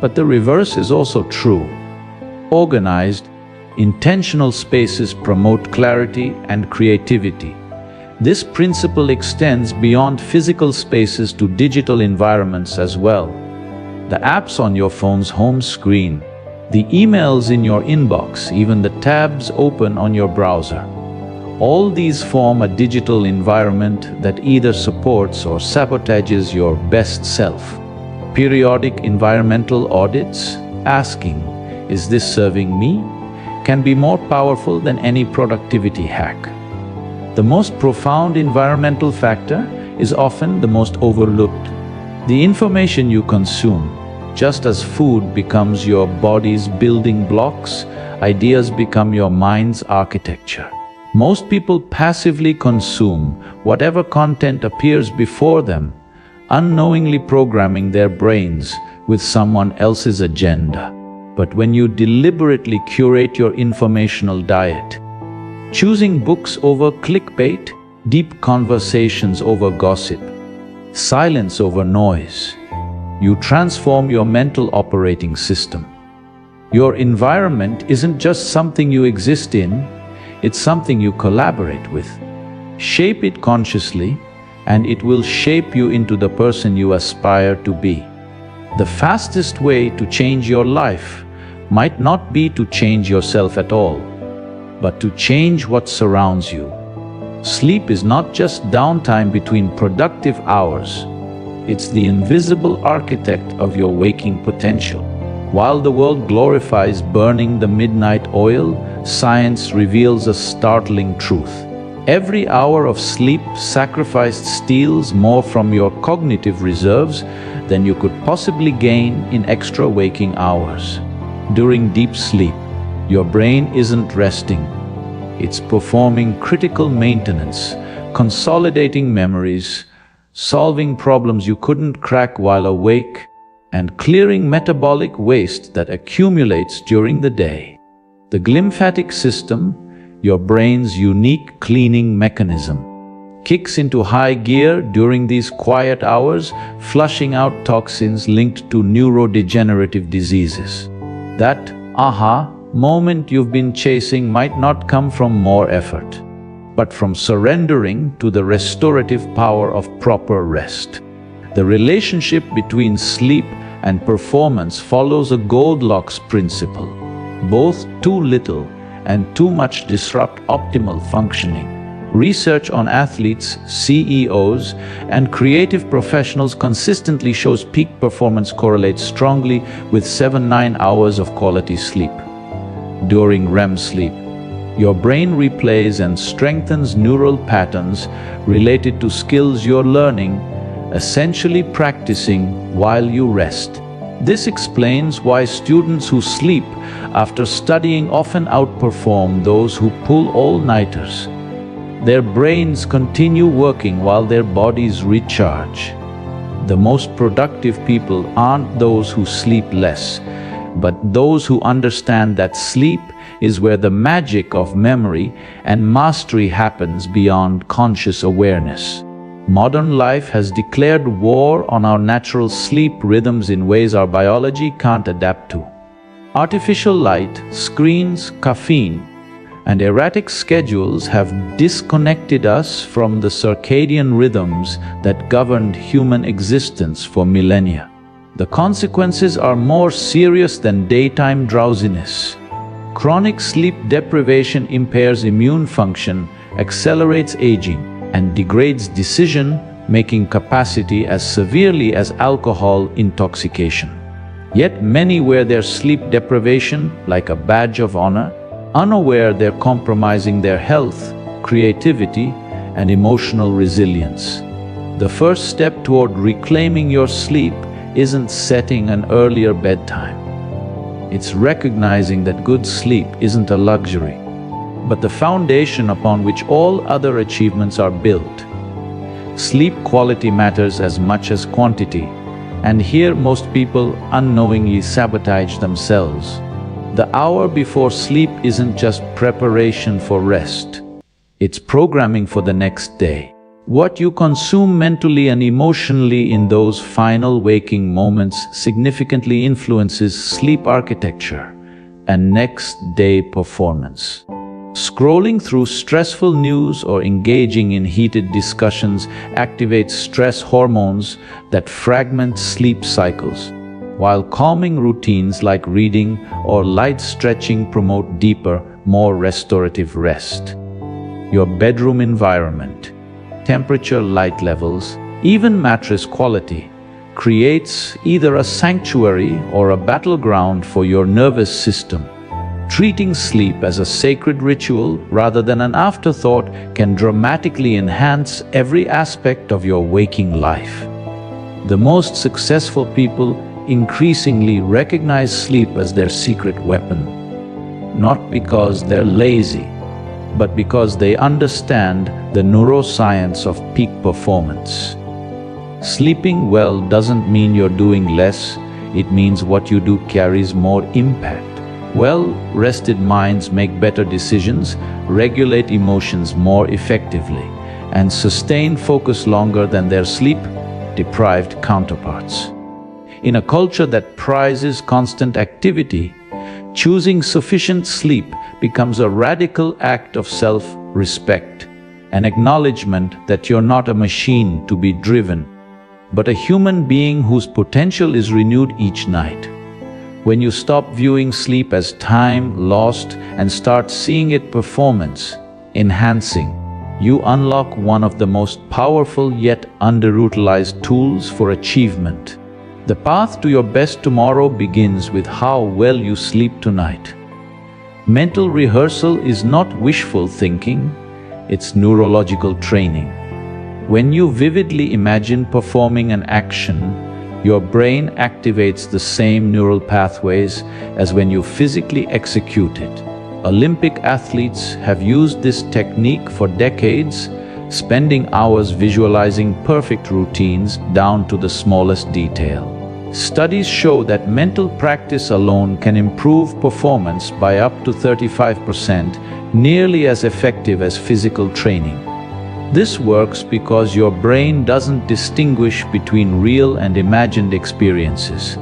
But the reverse is also true. Organized, intentional spaces promote clarity and creativity. This principle extends beyond physical spaces to digital environments as well. The apps on your phone's home screen, the emails in your inbox, even the tabs open on your browser. All these form a digital environment that either supports or sabotages your best self. Periodic environmental audits, asking, "Is this serving me?" can be more powerful than any productivity hack. The most profound environmental factor is often the most overlooked. The information you consume. Just as food becomes your body's building blocks, ideas become your mind's architecture. Most people passively consume whatever content appears before them, unknowingly programming their brains with someone else's agenda. But when you deliberately curate your informational diet, choosing books over clickbait, deep conversations over gossip, silence over noise, you transform your mental operating system. Your environment isn't just something you exist in, it's something you collaborate with. Shape it consciously, and it will shape you into the person you aspire to be. The fastest way to change your life might not be to change yourself at all, but to change what surrounds you. Sleep is not just downtime between productive hours. It's the invisible architect of your waking potential. While the world glorifies burning the midnight oil, science reveals a startling truth. Every hour of sleep sacrificed steals more from your cognitive reserves than you could possibly gain in extra waking hours. During deep sleep, your brain isn't resting. It's performing critical maintenance, consolidating memories, solving problems you couldn't crack while awake, and clearing metabolic waste that accumulates during the day. The glymphatic system, your brain's unique cleaning mechanism, kicks into high gear during these quiet hours, flushing out toxins linked to neurodegenerative diseases. That aha moment you've been chasing might not come from more effort, but from surrendering to the restorative power of proper rest. The relationship between sleep and performance follows a Goldilocks principle. Both too little and too much disrupt optimal functioning. Research on athletes, CEOs, and creative professionals consistently shows peak performance correlates strongly with 7-9 hours of quality sleep. During REM sleep, your brain replays and strengthens neural patterns related to skills you're learning, essentially practicing while you rest. This explains why students who sleep after studying often outperform those who pull all-nighters. Their brains continue working while their bodies recharge. The most productive people aren't those who sleep less, but those who understand that sleep is where the magic of memory and mastery happens beyond conscious awareness. Modern life has declared war on our natural sleep rhythms in ways our biology can't adapt to. Artificial light, screens, caffeine, and erratic schedules have disconnected us from the circadian rhythms that governed human existence for millennia. The consequences are more serious than daytime drowsiness. Chronic sleep deprivation impairs immune function, accelerates aging, and degrades decision-making capacity as severely as alcohol intoxication. Yet many wear their sleep deprivation like a badge of honor, unaware they're compromising their health, creativity, and emotional resilience. The first step toward reclaiming your sleep isn't setting an earlier bedtime. It's recognizing that good sleep isn't a luxury. but the foundation upon which all other achievements are built. Sleep quality matters as much as quantity, and here most people unknowingly sabotage themselves. The hour before sleep isn't just preparation for rest. It's programming for the next day. What you consume mentally and emotionally in those final waking moments significantly influences sleep architecture and next day performance. Scrolling through stressful news or engaging in heated discussions activates stress hormones that fragment sleep cycles, while calming routines like reading or light stretching promote deeper, more restorative rest. Your bedroom environment, temperature, light levels, even mattress quality, creates either a sanctuary or a battleground for your nervous system. Treating sleep as a sacred ritual rather than an afterthought can dramatically enhance every aspect of your waking life. The most successful people increasingly recognize sleep as their secret weapon, not because they're lazy, but because they understand the neuroscience of peak performance. Sleeping well doesn't mean you're doing less, it means what you do carries more impact. Well-rested minds make better decisions, regulate emotions more effectively, and sustain focus longer than their sleep-deprived counterparts. In a culture that prizes constant activity, choosing sufficient sleep becomes a radical act of self-respect, an acknowledgement that you're not a machine to be driven, but a human being whose potential is renewed each night. When you stop viewing sleep as time lost and start seeing it performance enhancing, you unlock one of the most powerful yet underutilized tools for achievement. The path to your best tomorrow begins with how well you sleep tonight. Mental rehearsal is not wishful thinking, it's neurological training. When you vividly imagine performing an action, your brain activates the same neural pathways as when you physically execute it. Olympic athletes have used this technique for decades, spending hours visualizing perfect routines down to the smallest detail. Studies show that mental practice alone can improve performance by up to 35%, nearly as effective as physical training. This works because your brain doesn't distinguish between real and imagined experiences.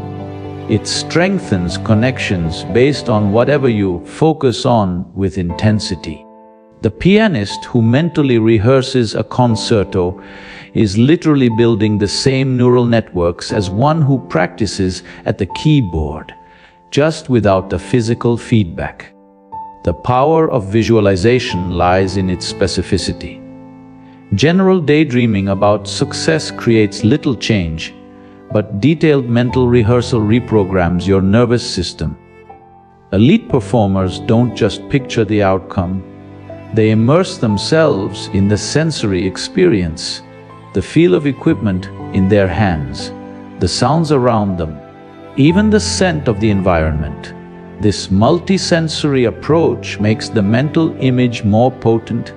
It strengthens connections based on whatever you focus on with intensity. The pianist who mentally rehearses a concerto is literally building the same neural networks as one who practices at the keyboard, just without the physical feedback. The power of visualization lies in its specificity. General daydreaming about success creates little change, but detailed mental rehearsal reprograms your nervous system. Elite performers don't just picture the outcome, they immerse themselves in the sensory experience, the feel of equipment in their hands, the sounds around them, even the scent of the environment. This multisensory approach makes the mental image more potent,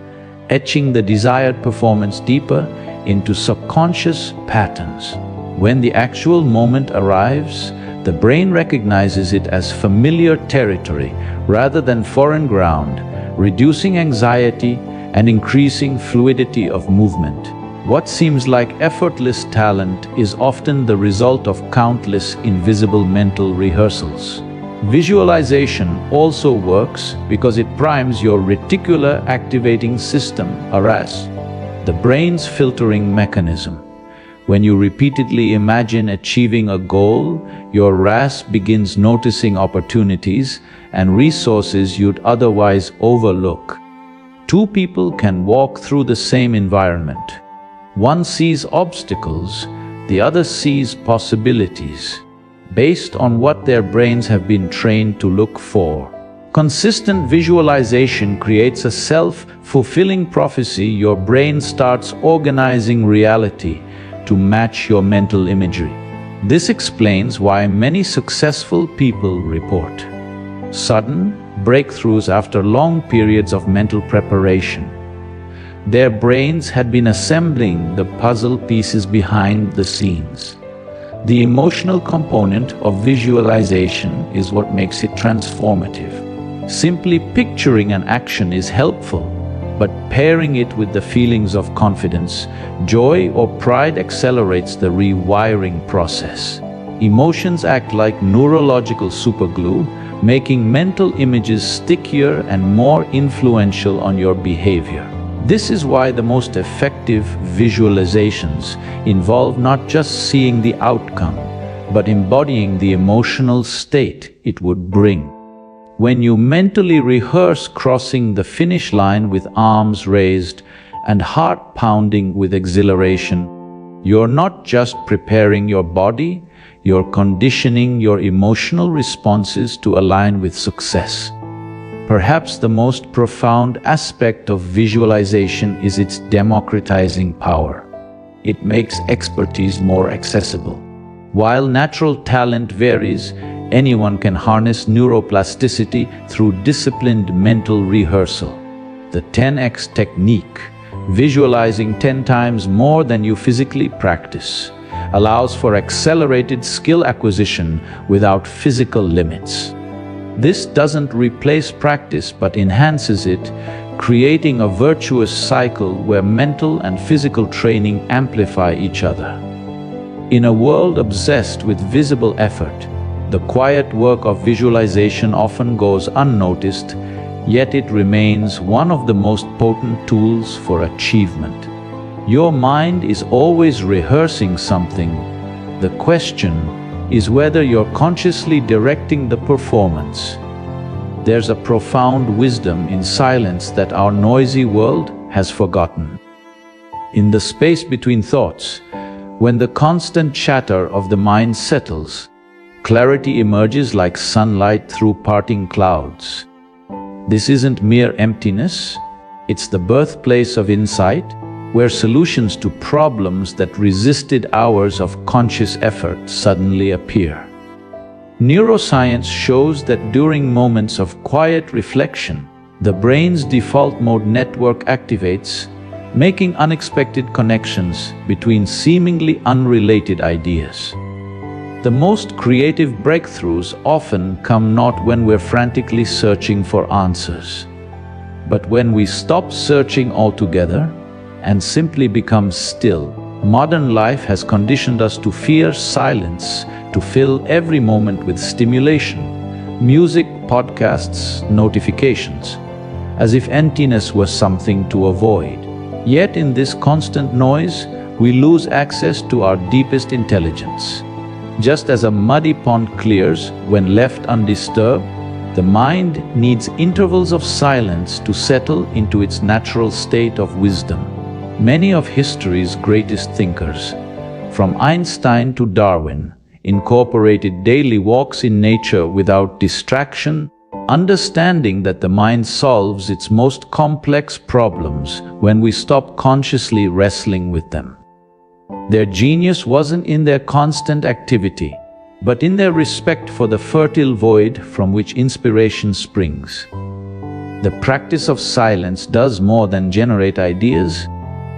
etching the desired performance deeper into subconscious patterns. When the actual moment arrives, the brain recognizes it as familiar territory rather than foreign ground, reducing anxiety and increasing fluidity of movement. What seems like effortless talent is often the result of countless invisible mental rehearsals. Visualization also works because it primes your reticular activating system, RAS, the brain's filtering mechanism. When you repeatedly imagine achieving a goal, your RAS begins noticing opportunities and resources you'd otherwise overlook. Two people can walk through the same environment. One sees obstacles, the other sees possibilities, based on what their brains have been trained to look for. Consistent visualization creates a self-fulfilling prophecy. Your brain starts organizing reality to match your mental imagery. This explains why many successful people report sudden, breakthroughs after long periods of mental preparation. Their brains had been assembling the puzzle pieces behind the scenes. The emotional component of visualization is what makes it transformative. Simply picturing an action is helpful, but pairing it with the feelings of confidence, joy, or pride accelerates the rewiring process. Emotions act like neurological superglue, making mental images stickier and more influential on your behavior. This is why the most effective visualizations involve not just seeing the outcome, but embodying the emotional state it would bring. When you mentally rehearse crossing the finish line with arms raised and heart pounding with exhilaration, you're not just preparing your body, you're conditioning your emotional responses to align with success. Perhaps the most profound aspect of visualization is its democratizing power. It makes expertise more accessible. While natural talent varies, anyone can harness neuroplasticity through disciplined mental rehearsal. The 10x technique, visualizing 10 times more than you physically practice, allows for accelerated skill acquisition without physical limits. This doesn't replace practice but enhances it, creating a virtuous cycle where mental and physical training amplify each other. In a world obsessed with visible effort, the quiet work of visualization often goes unnoticed, yet it remains one of the most potent tools for achievement. Your mind is always rehearsing something. The question is whether you're consciously directing the performance. There's a profound wisdom in silence that our noisy world has forgotten. In the space between thoughts, when the constant chatter of the mind settles, clarity emerges like sunlight through parting clouds. This isn't mere emptiness, it's the birthplace of insight, where solutions to problems that resisted hours of conscious effort suddenly appear. Neuroscience shows that during moments of quiet reflection, the brain's default mode network activates, making unexpected connections between seemingly unrelated ideas. The most creative breakthroughs often come not when we're frantically searching for answers, but when we stop searching altogether and simply become still. Modern life has conditioned us to fear silence, to fill every moment with stimulation, music, podcasts, notifications, as if emptiness was something to avoid. Yet in this constant noise, we lose access to our deepest intelligence. Just as a muddy pond clears when left undisturbed, the mind needs intervals of silence to settle into its natural state of wisdom. Many of history's greatest thinkers, from Einstein to Darwin, incorporated daily walks in nature without distraction, understanding that the mind solves its most complex problems when we stop consciously wrestling with them. Their genius wasn't in their constant activity, but in their respect for the fertile void from which inspiration springs. The practice of silence does more than generate ideas.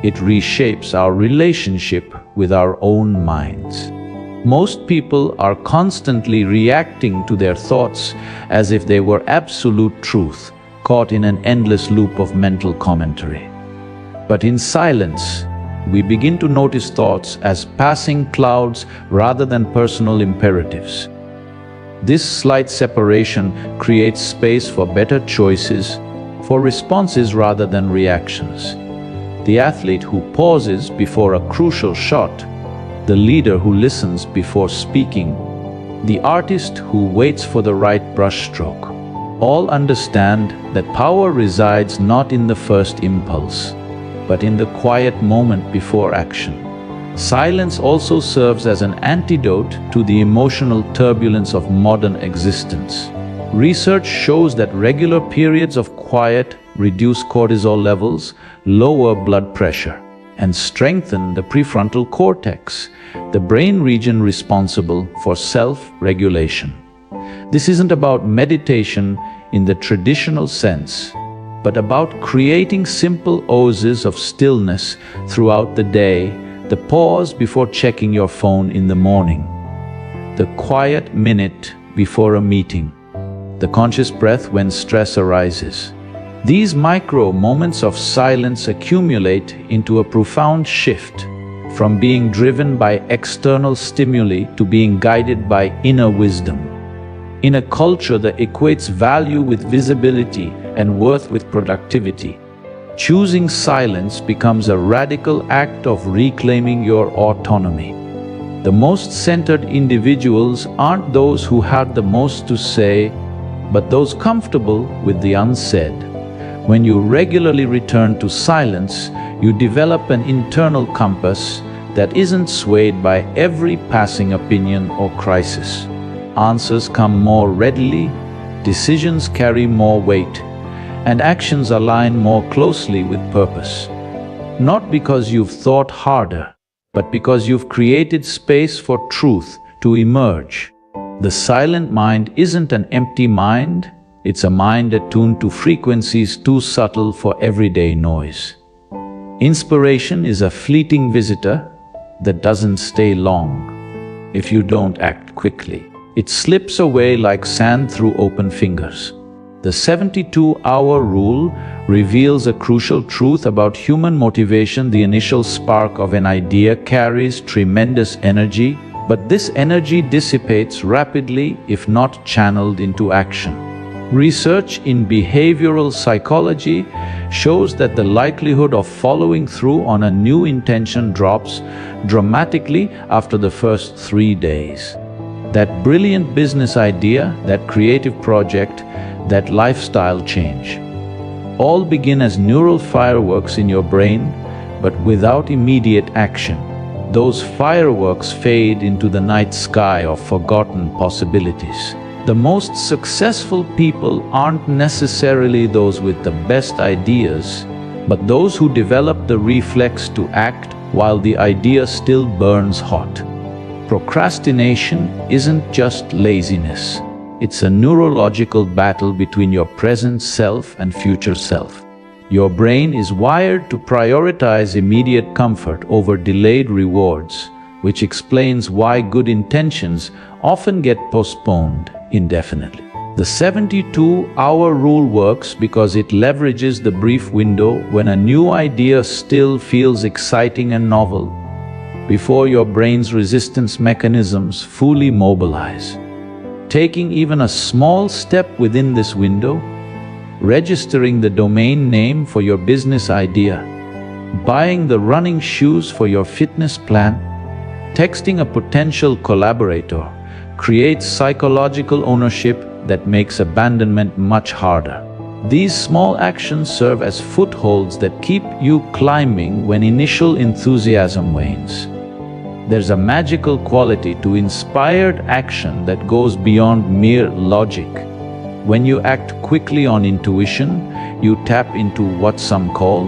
It reshapes our relationship with our own minds. Most people are constantly reacting to their thoughts as if they were absolute truth, caught in an endless loop of mental commentary. But in silence, we begin to notice thoughts as passing clouds rather than personal imperatives. This slight separation creates space for better choices, for responses rather than reactions. The athlete who pauses before a crucial shot, the leader who listens before speaking, the artist who waits for the right brushstroke, all understand that power resides not in the first impulse, but in the quiet moment before action. Silence also serves as an antidote to the emotional turbulence of modern existence. Research shows that regular periods of quiet reduce cortisol levels, lower blood pressure, and strengthen the prefrontal cortex, the brain region responsible for self-regulation. This isn't about meditation, in the traditional sense, but about creating simple oases of stillness throughout the day, the pause before checking your phone in the morning, the quiet minute before a meeting, the conscious breath when stress arises. These micro moments of silence accumulate into a profound shift from being driven by external stimuli to being guided by inner wisdom. In a culture that equates value with visibility and worth with productivity, choosing silence becomes a radical act of reclaiming your autonomy. The most centered individuals aren't those who had the most to say, but those comfortable with the unsaid. When you regularly return to silence, you develop an internal compass that isn't swayed by every passing opinion or crisis. Answers come more readily, decisions carry more weight, and actions align more closely with purpose. Not because you've thought harder, but because you've created space for truth to emerge. The silent mind isn't an empty mind, it's a mind attuned to frequencies too subtle for everyday noise. Inspiration is a fleeting visitor that doesn't stay long if you don't act quickly. It slips away like sand through open fingers. The 72-hour rule reveals a crucial truth about human motivation. The initial spark of an idea carries tremendous energy, but this energy dissipates rapidly if not channeled into action. Research in behavioral psychology shows that the likelihood of following through on a new intention drops dramatically after the first 3 days. That brilliant business idea, that creative project, that lifestyle change, all begin as neural fireworks in your brain, but without immediate action. Those fireworks fade into the night sky of forgotten possibilities. The most successful people aren't necessarily those with the best ideas, but those who develop the reflex to act while the idea still burns hot. Procrastination isn't just laziness. It's a neurological battle between your present self and future self. Your brain is wired to prioritize immediate comfort over delayed rewards, which explains why good intentions often get postponed indefinitely. The 72-hour rule works because it leverages the brief window when a new idea still feels exciting and novel, before your brain's resistance mechanisms fully mobilize. Taking even a small step within this window, registering the domain name for your business idea, buying the running shoes for your fitness plan, texting a potential collaborator, creates psychological ownership that makes abandonment much harder. These small actions serve as footholds that keep you climbing when initial enthusiasm wanes. There's a magical quality to inspired action that goes beyond mere logic. When you act quickly on intuition, you tap into what some call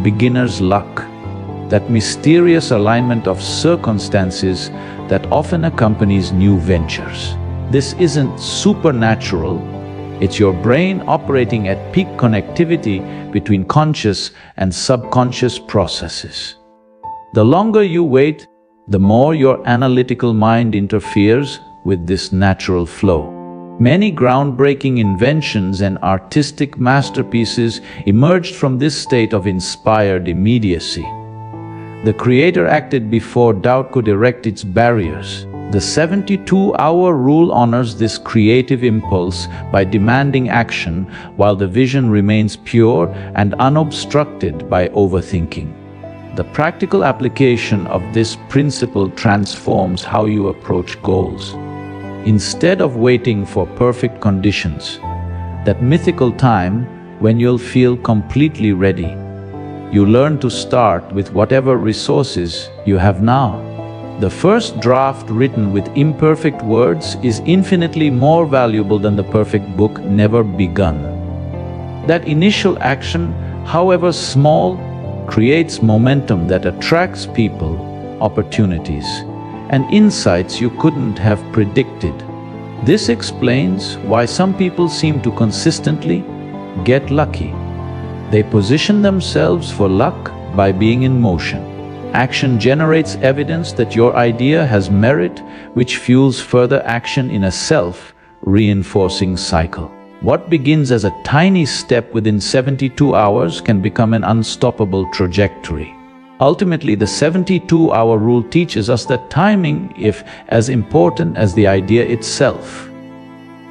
beginner's luck, that mysterious alignment of circumstances that often accompanies new ventures. This isn't supernatural, it's your brain operating at peak connectivity between conscious and subconscious processes. The longer you wait, the more your analytical mind interferes with this natural flow. Many groundbreaking inventions and artistic masterpieces emerged from this state of inspired immediacy. The creator acted before doubt could erect its barriers. The 72-hour rule honors this creative impulse by demanding action while the vision remains pure and unobstructed by overthinking. The practical application of this principle transforms how you approach goals. Instead of waiting for perfect conditions, that mythical time when you'll feel completely ready, you learn to start with whatever resources you have now. The first draft written with imperfect words is infinitely more valuable than the perfect book never begun. That initial action, however small, creates momentum that attracts people, opportunities, and insights you couldn't have predicted. This explains why some people seem to consistently get lucky. They position themselves for luck by being in motion. Action generates evidence that your idea has merit, which fuels further action in a self-reinforcing cycle. What begins as a tiny step within 72 hours can become an unstoppable trajectory. Ultimately, the 72-hour rule teaches us that timing is as important as the idea itself.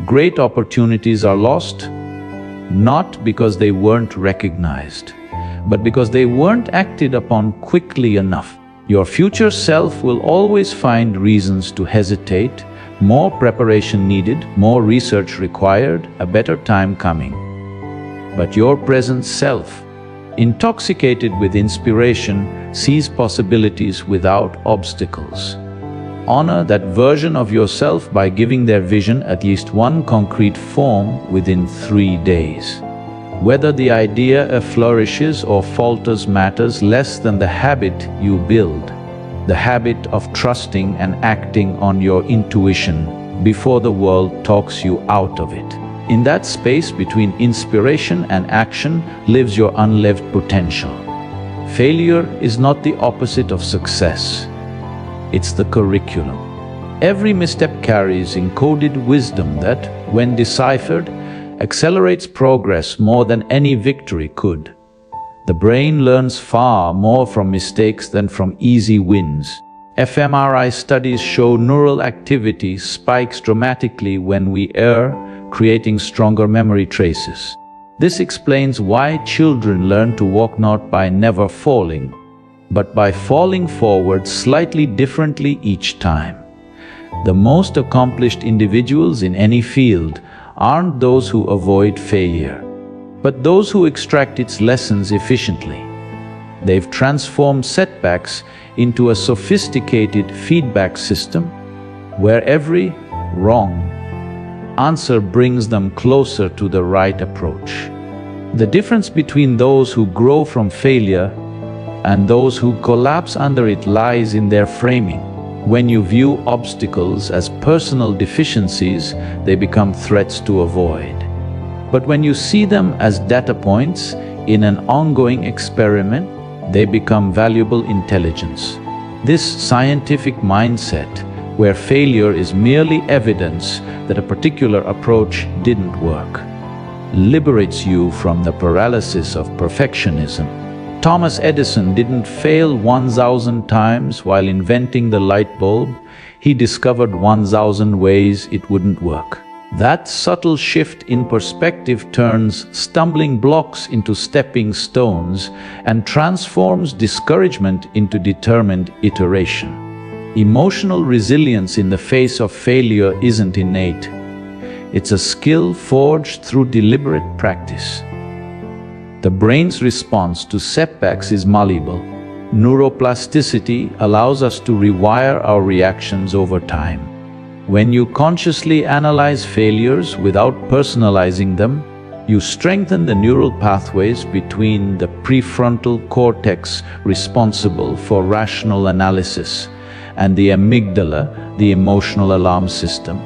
Great opportunities are lost, not because they weren't recognized, but because they weren't acted upon quickly enough. Your future self will always find reasons to hesitate, more preparation needed, more research required, a better time coming. But your present self, intoxicated with inspiration, sees possibilities without obstacles. Honor that version of yourself by giving their vision at least one concrete form within 3 days. Whether the idea flourishes or falters matters less than the habit you build. The habit of trusting and acting on your intuition before the world talks you out of it. In that space between inspiration and action lives your unlived potential. Failure is not the opposite of success. It's the curriculum. Every misstep carries encoded wisdom that, when deciphered, accelerates progress more than any victory could. The brain learns far more from mistakes than from easy wins. fMRI studies show neural activity spikes dramatically when we err, creating stronger memory traces. This explains why children learn to walk not by never falling, but by falling forward slightly differently each time. The most accomplished individuals in any field aren't those who avoid failure, but those who extract its lessons efficiently. They've transformed setbacks into a sophisticated feedback system where every wrong answer brings them closer to the right approach. The difference between those who grow from failure and those who collapse under it lies in their framing. When you view obstacles as personal deficiencies, they become threats to avoid. But when you see them as data points in an ongoing experiment, they become valuable intelligence. This scientific mindset, where failure is merely evidence that a particular approach didn't work, liberates you from the paralysis of perfectionism. Thomas Edison didn't fail 1,000 times while inventing the light bulb. He discovered 1,000 ways it wouldn't work. That subtle shift in perspective turns stumbling blocks into stepping stones and transforms discouragement into determined iteration. Emotional resilience in the face of failure isn't innate. It's a skill forged through deliberate practice. The brain's response to setbacks is malleable. Neuroplasticity allows us to rewire our reactions over time. When you consciously analyze failures without personalizing them, you strengthen the neural pathways between the prefrontal cortex responsible for rational analysis and the amygdala, the emotional alarm system.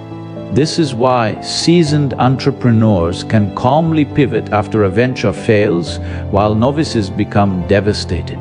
This is why seasoned entrepreneurs can calmly pivot after a venture fails, while novices become devastated.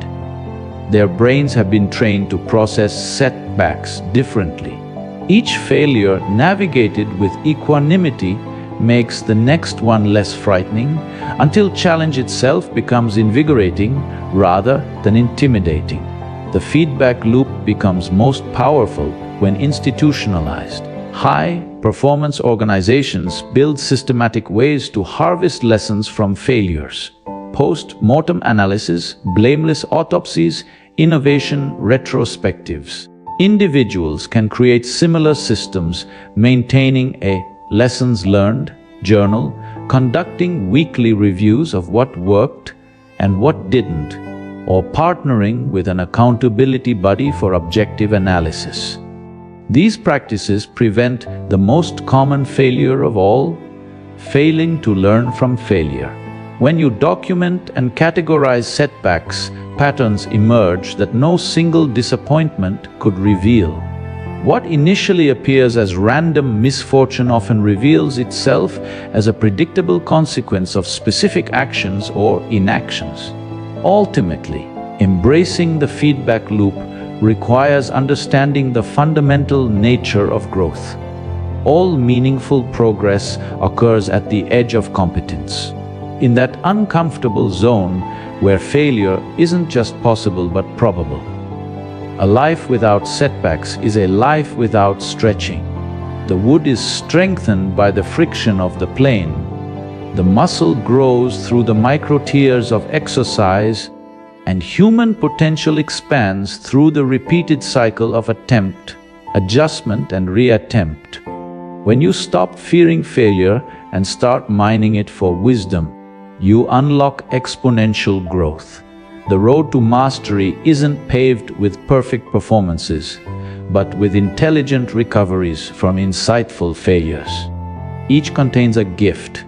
Their brains have been trained to process setbacks differently. Each failure navigated with equanimity makes the next one less frightening, until challenge itself becomes invigorating rather than intimidating. The feedback loop becomes most powerful when institutionalized. High-performance organizations build systematic ways to harvest lessons from failures. Post-mortem analysis, blameless autopsies, innovation retrospectives. Individuals can create similar systems, maintaining a lessons learned journal, conducting weekly reviews of what worked and what didn't, or partnering with an accountability buddy for objective analysis. These practices prevent the most common failure of all, failing to learn from failure. When you document and categorize setbacks, patterns emerge that no single disappointment could reveal. What initially appears as random misfortune often reveals itself as a predictable consequence of specific actions or inactions. Ultimately, embracing the feedback loop requires understanding the fundamental nature of growth. All meaningful progress occurs at the edge of competence, in that uncomfortable zone where failure isn't just possible but probable. A life without setbacks is a life without stretching. The wood is strengthened by the friction of the plane. The muscle grows through the micro tears of exercise, and human potential expands through the repeated cycle of attempt, adjustment, and reattempt. When you stop fearing failure and start mining it for wisdom, you unlock exponential growth. The road to mastery isn't paved with perfect performances, but with intelligent recoveries from insightful failures. Each contains a gift.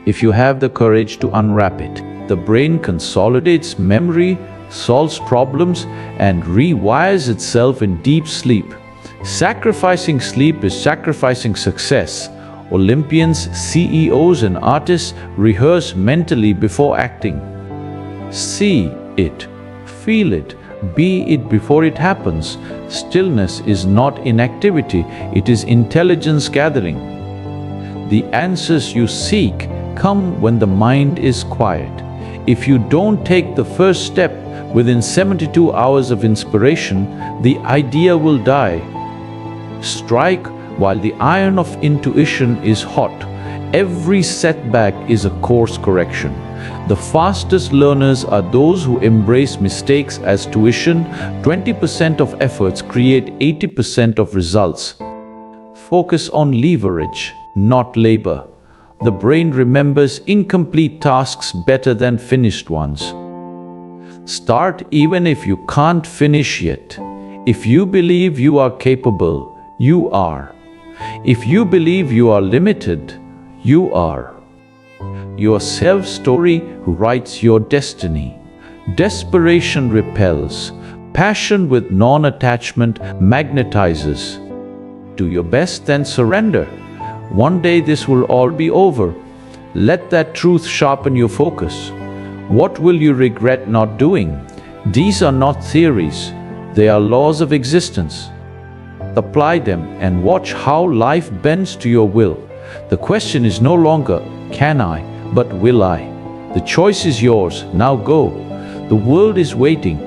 If you have the courage to unwrap it, the brain consolidates memory, solves problems, and rewires itself in deep sleep. Sacrificing sleep is sacrificing success. Olympians, CEOs, and artists rehearse mentally before acting. See it, feel it, be it before it happens. Stillness is not inactivity, it is intelligence gathering. The answers you seek come when the mind is quiet. If you don't take the first step within 72 hours of inspiration, the idea will die. Strike while the iron of intuition is hot. Every setback is a course correction. The fastest learners are those who embrace mistakes as tuition. 20% of efforts create 80% of results. Focus on leverage, not labor. The brain remembers incomplete tasks better than finished ones. Start even if you can't finish yet. If you believe you are capable, you are. If you believe you are limited, you are. Your self-story writes your destiny. Desperation repels. Passion with non-attachment magnetizes. Do your best, then surrender. One day this will all be over. Let that truth sharpen your focus. What will you regret not doing? These are not theories. They are laws of existence. Apply them and watch how life bends to your will. The question is no longer, can I, but will I? The choice is yours. Now go. The world is waiting.